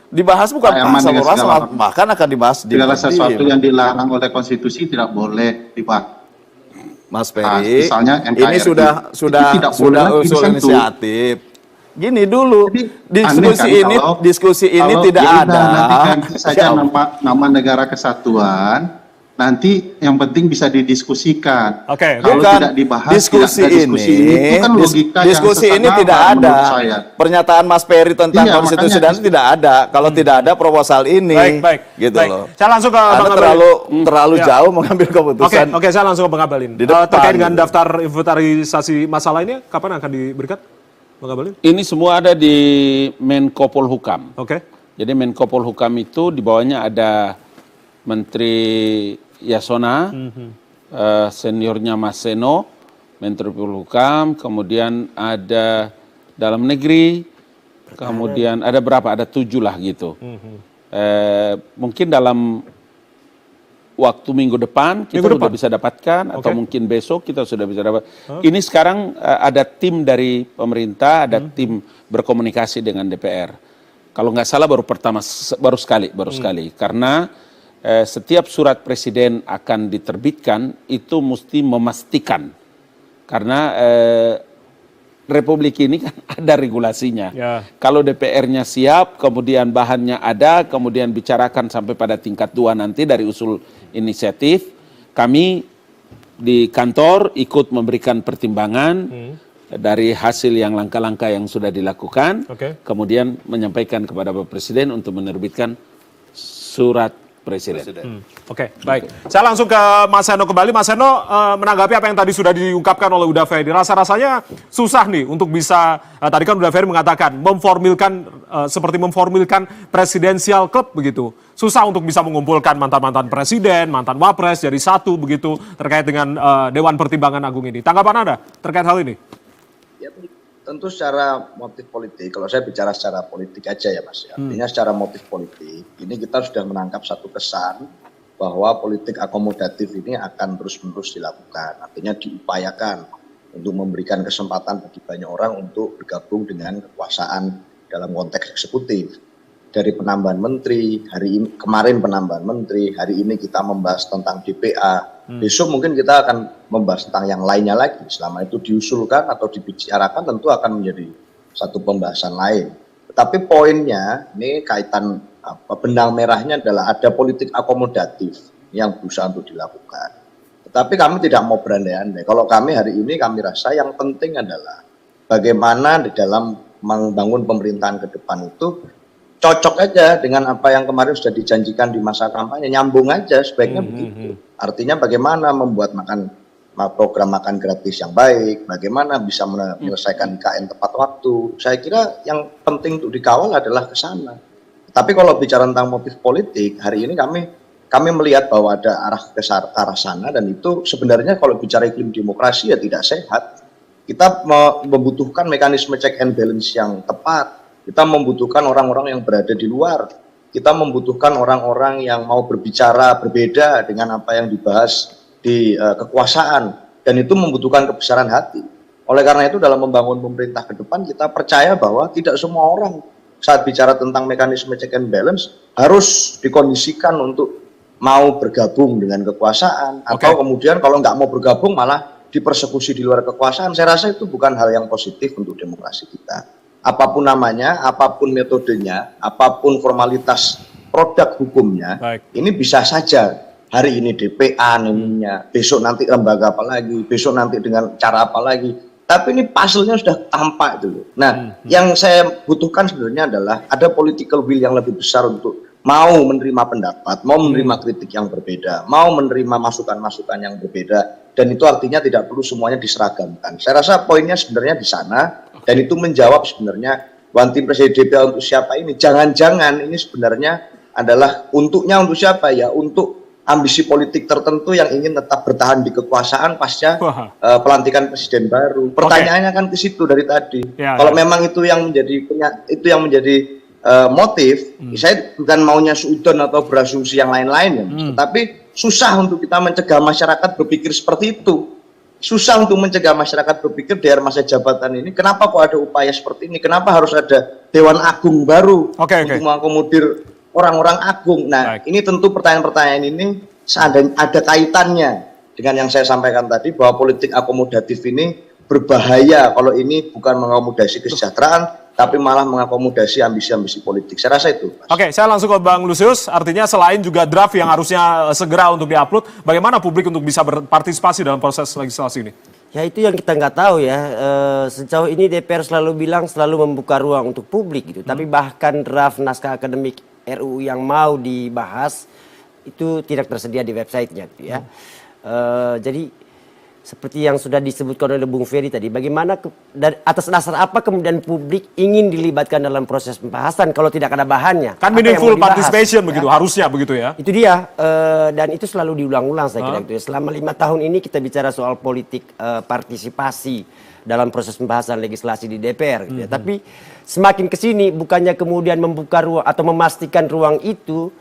Dibahas bukan pasal, bahkan akan dibahas di segala sesuatu yang dilarang oleh konstitusi tidak boleh dibahas. Mas Ferry, misalnya NKRI, ini sudah usul inisiatif. Gini dulu, diskusi ini tidak ada. Nanti ganti saja nama negara kesatuan. Nanti yang penting bisa didiskusikan. Kalau tidak dibahas, diskusi tidak ada diskusi ini. Itu kan logika diskusi yang ini tidak ada. saya. Pernyataan Mas Ferry tentang konstitusi dan tidak ada. Kalau tidak ada proposal ini, gitu loh. Saya langsung ke Bang Abalin. terlalu jauh mengambil keputusan. Oke, saya langsung ke Bang Abalin. Terkait dengan daftar inventarisasi masalah ini, kapan akan diberikan, Bang Abalin? Ini semua ada di Menko Polhukam. Jadi Menko Polhukam itu di bawahnya ada Menteri Yasona, seniornya Mas Seno, Menteri Polhukam, kemudian ada Dalam Negeri, kemudian ada berapa? Ada 7 lah gitu. Mungkin dalam waktu minggu depan kita sudah bisa dapatkan, atau mungkin besok kita sudah bisa dapat. Ini sekarang ada tim dari pemerintah, ada tim berkomunikasi dengan DPR. Kalau nggak salah baru sekali, karena setiap surat presiden akan diterbitkan itu mesti memastikan, karena Republik ini kan ada regulasinya. Kalau DPR-nya siap, kemudian bahannya ada, kemudian bicarakan sampai pada tingkat 2 nanti dari usul inisiatif, kami di kantor ikut memberikan pertimbangan dari hasil yang langkah-langkah yang sudah dilakukan, kemudian menyampaikan kepada Bapak Presiden untuk menerbitkan surat presiden. Oke, baik. Saya langsung ke Mas Seno kembali. Mas Seno, menanggapi apa yang tadi sudah diungkapkan oleh Uda Ferry, rasa-rasanya susah nih untuk bisa, tadi kan Uda Ferry mengatakan, seperti memformilkan presidensial club begitu. Susah untuk bisa mengumpulkan mantan-mantan presiden, mantan wapres jadi satu begitu, terkait dengan Dewan Pertimbangan Agung ini. Tanggapan Anda terkait hal ini? tentu secara motif politik, kalau saya bicara secara politik aja ya Mas, artinya secara motif politik, ini kita sudah menangkap satu kesan bahwa politik akomodatif ini akan terus-menerus dilakukan, artinya diupayakan untuk memberikan kesempatan bagi banyak orang untuk bergabung dengan kekuasaan dalam konteks eksekutif. Dari penambahan menteri, kemarin penambahan menteri, hari ini kita membahas tentang DPA, besok mungkin kita akan membahas tentang yang lainnya lagi. Selama itu diusulkan atau dibicarakan tentu akan menjadi satu pembahasan lain. Tetapi poinnya, ini kaitan benang merahnya adalah ada politik akomodatif yang berusaha untuk dilakukan. Tetapi kami tidak mau berandai-andai. Kalau kami hari ini kami rasa yang penting adalah bagaimana di dalam membangun pemerintahan ke depan itu cocok aja dengan apa yang kemarin sudah dijanjikan di masa kampanye, nyambung aja sebaiknya begitu. Artinya bagaimana membuat program makan gratis yang baik, bagaimana bisa menyelesaikan IKN tepat waktu. Saya kira yang penting untuk dikawal adalah ke sana. Tapi kalau bicara tentang motif politik, hari ini kami melihat bahwa ada arah ke arah sana, dan itu sebenarnya kalau bicara iklim demokrasi ya tidak sehat. Kita membutuhkan mekanisme check and balance yang tepat. Kita membutuhkan orang-orang yang berada di luar. Kita membutuhkan orang-orang yang mau berbicara berbeda dengan apa yang dibahas di kekuasaan. Dan itu membutuhkan kebesaran hati. Oleh karena itu dalam membangun pemerintah ke depan kita percaya bahwa tidak semua orang saat bicara tentang mekanisme check and balance harus dikondisikan untuk mau bergabung dengan kekuasaan. Atau kemudian kalau nggak mau bergabung malah dipersekusi di luar kekuasaan. Saya rasa itu bukan hal yang positif untuk demokrasi kita. Apapun namanya, apapun metodenya, apapun formalitas produk hukumnya, ini bisa saja hari ini DPA namanya, besok nanti lembaga apa lagi, besok nanti dengan cara apa lagi. Tapi ini puzzle-nya sudah tampak itu. Nah, yang saya butuhkan sebenarnya adalah ada political will yang lebih besar untuk mau menerima pendapat, mau menerima kritik yang berbeda, mau menerima masukan-masukan yang berbeda, dan itu artinya tidak perlu semuanya diseragamkan. Saya rasa poinnya sebenarnya di sana, dan itu menjawab sebenarnya One Team Presiden DPA untuk siapa ini. Jangan-jangan ini sebenarnya adalah untuk siapa ya? Untuk ambisi politik tertentu yang ingin tetap bertahan di kekuasaan pasca pelantikan presiden baru. Pertanyaannya kan ke situ dari tadi. Kalau memang itu yang menjadi motif, saya bukan maunya suudon atau berasumsi yang lain-lain ya, tapi susah untuk kita mencegah masyarakat berpikir seperti itu. Susah untuk mencegah masyarakat berpikir di era masa jabatan ini, kenapa kok ada upaya seperti ini? Kenapa harus ada Dewan Agung baru untuk mengakomodir orang-orang agung? Nah, ini tentu pertanyaan-pertanyaan ini ada kaitannya dengan yang saya sampaikan tadi, bahwa politik akomodatif ini berbahaya kalau ini bukan mengakomodasi kesejahteraan, tapi malah mengakomodasi ambisi-ambisi politik. Saya rasa itu. Oke, saya langsung ke Bang Lusius. Artinya selain juga draft yang harusnya segera untuk diupload, bagaimana publik untuk bisa berpartisipasi dalam proses legislasi ini? Ya itu yang kita nggak tahu ya. Sejauh ini DPR selalu membuka ruang untuk publik gitu. Tapi bahkan draft naskah akademik RUU yang mau dibahas itu tidak tersedia di websitenya gitu ya. Jadi seperti yang sudah disebutkan oleh Bung Ferry tadi, bagaimana atas dasar apa kemudian publik ingin dilibatkan dalam proses pembahasan kalau tidak ada bahannya? Kan meaningful participation begitu, harusnya begitu ya? Itu dia, dan itu selalu diulang-ulang saya kira gitu ya. Selama 5 tahun ini kita bicara soal politik partisipasi dalam proses pembahasan legislasi di DPR gitu ya. Tapi semakin kesini bukannya kemudian membuka ruang atau memastikan ruang itu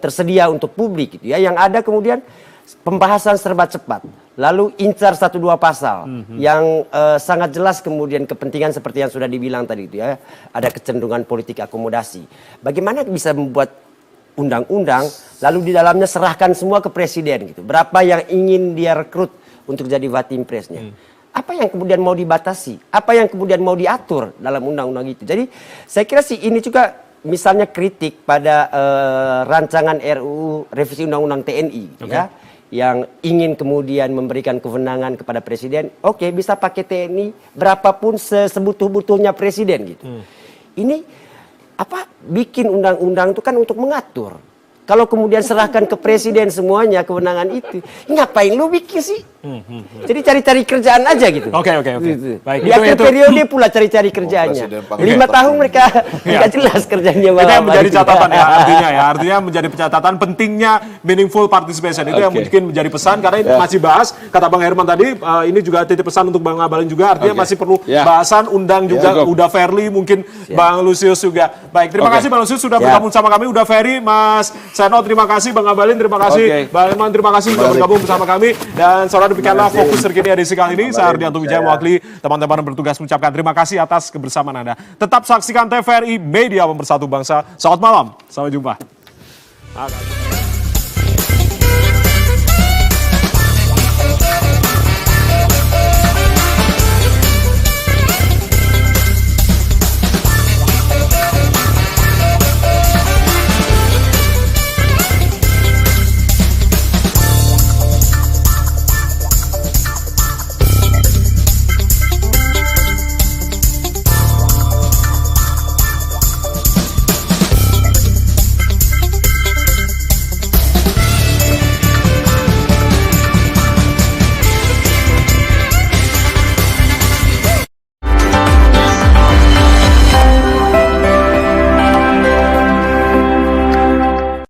tersedia untuk publik gitu ya. Yang ada kemudian pembahasan serba cepat, lalu incar 1-2 pasal yang sangat jelas kemudian kepentingan seperti yang sudah dibilang tadi itu ya, ada kecenderungan politik akomodasi. Bagaimana bisa membuat undang-undang lalu di dalamnya serahkan semua ke presiden gitu? Berapa yang ingin dia rekrut untuk jadi Watimpresnya? Apa yang kemudian mau dibatasi? Apa yang kemudian mau diatur dalam undang-undang itu? Jadi saya kira sih ini juga misalnya kritik pada rancangan RUU revisi Undang-Undang TNI gitu ya, yang ingin kemudian memberikan kewenangan kepada presiden. Oke, bisa pakai TNI berapapun sebutuh-butuhnya presiden gitu. Ini bikin undang-undang itu kan untuk mengatur. Kalau kemudian serahkan ke presiden semuanya kewenangan itu, ngapain lu bikin sih? Jadi cari-cari kerjaan aja gitu. Oke. Gitu. Baik, Di akhir periode pula cari-cari kerjaannya. Presiden panggil 5 tahun mereka nggak jelas kerjanya. Itu yang menjadi Gitu. catatan ya, artinya menjadi catatan pentingnya meaningful participation itu yang mungkin menjadi pesan karena ini masih bahas kata Bang Herman tadi ini juga titip pesan untuk Bang Abalin juga artinya masih perlu bahasan undang juga Uda Ferli mungkin Bang Lusius juga. Baik, terima kasih Bang Lusius sudah bergabung sama kami. Uda Ferli, Mas Seno, terima kasih Bang Abalin, terima kasih Bang Herman, terima kasih sudah bergabung bersama kami dan saudara demikianlah fokus terkini edisi kali ini. Saya Ardianto Wijaya mewakili teman-teman yang bertugas mengucapkan terima kasih atas kebersamaan Anda. Tetap saksikan TVRI Media Pemersatu Bangsa. Selamat malam, sampai jumpa.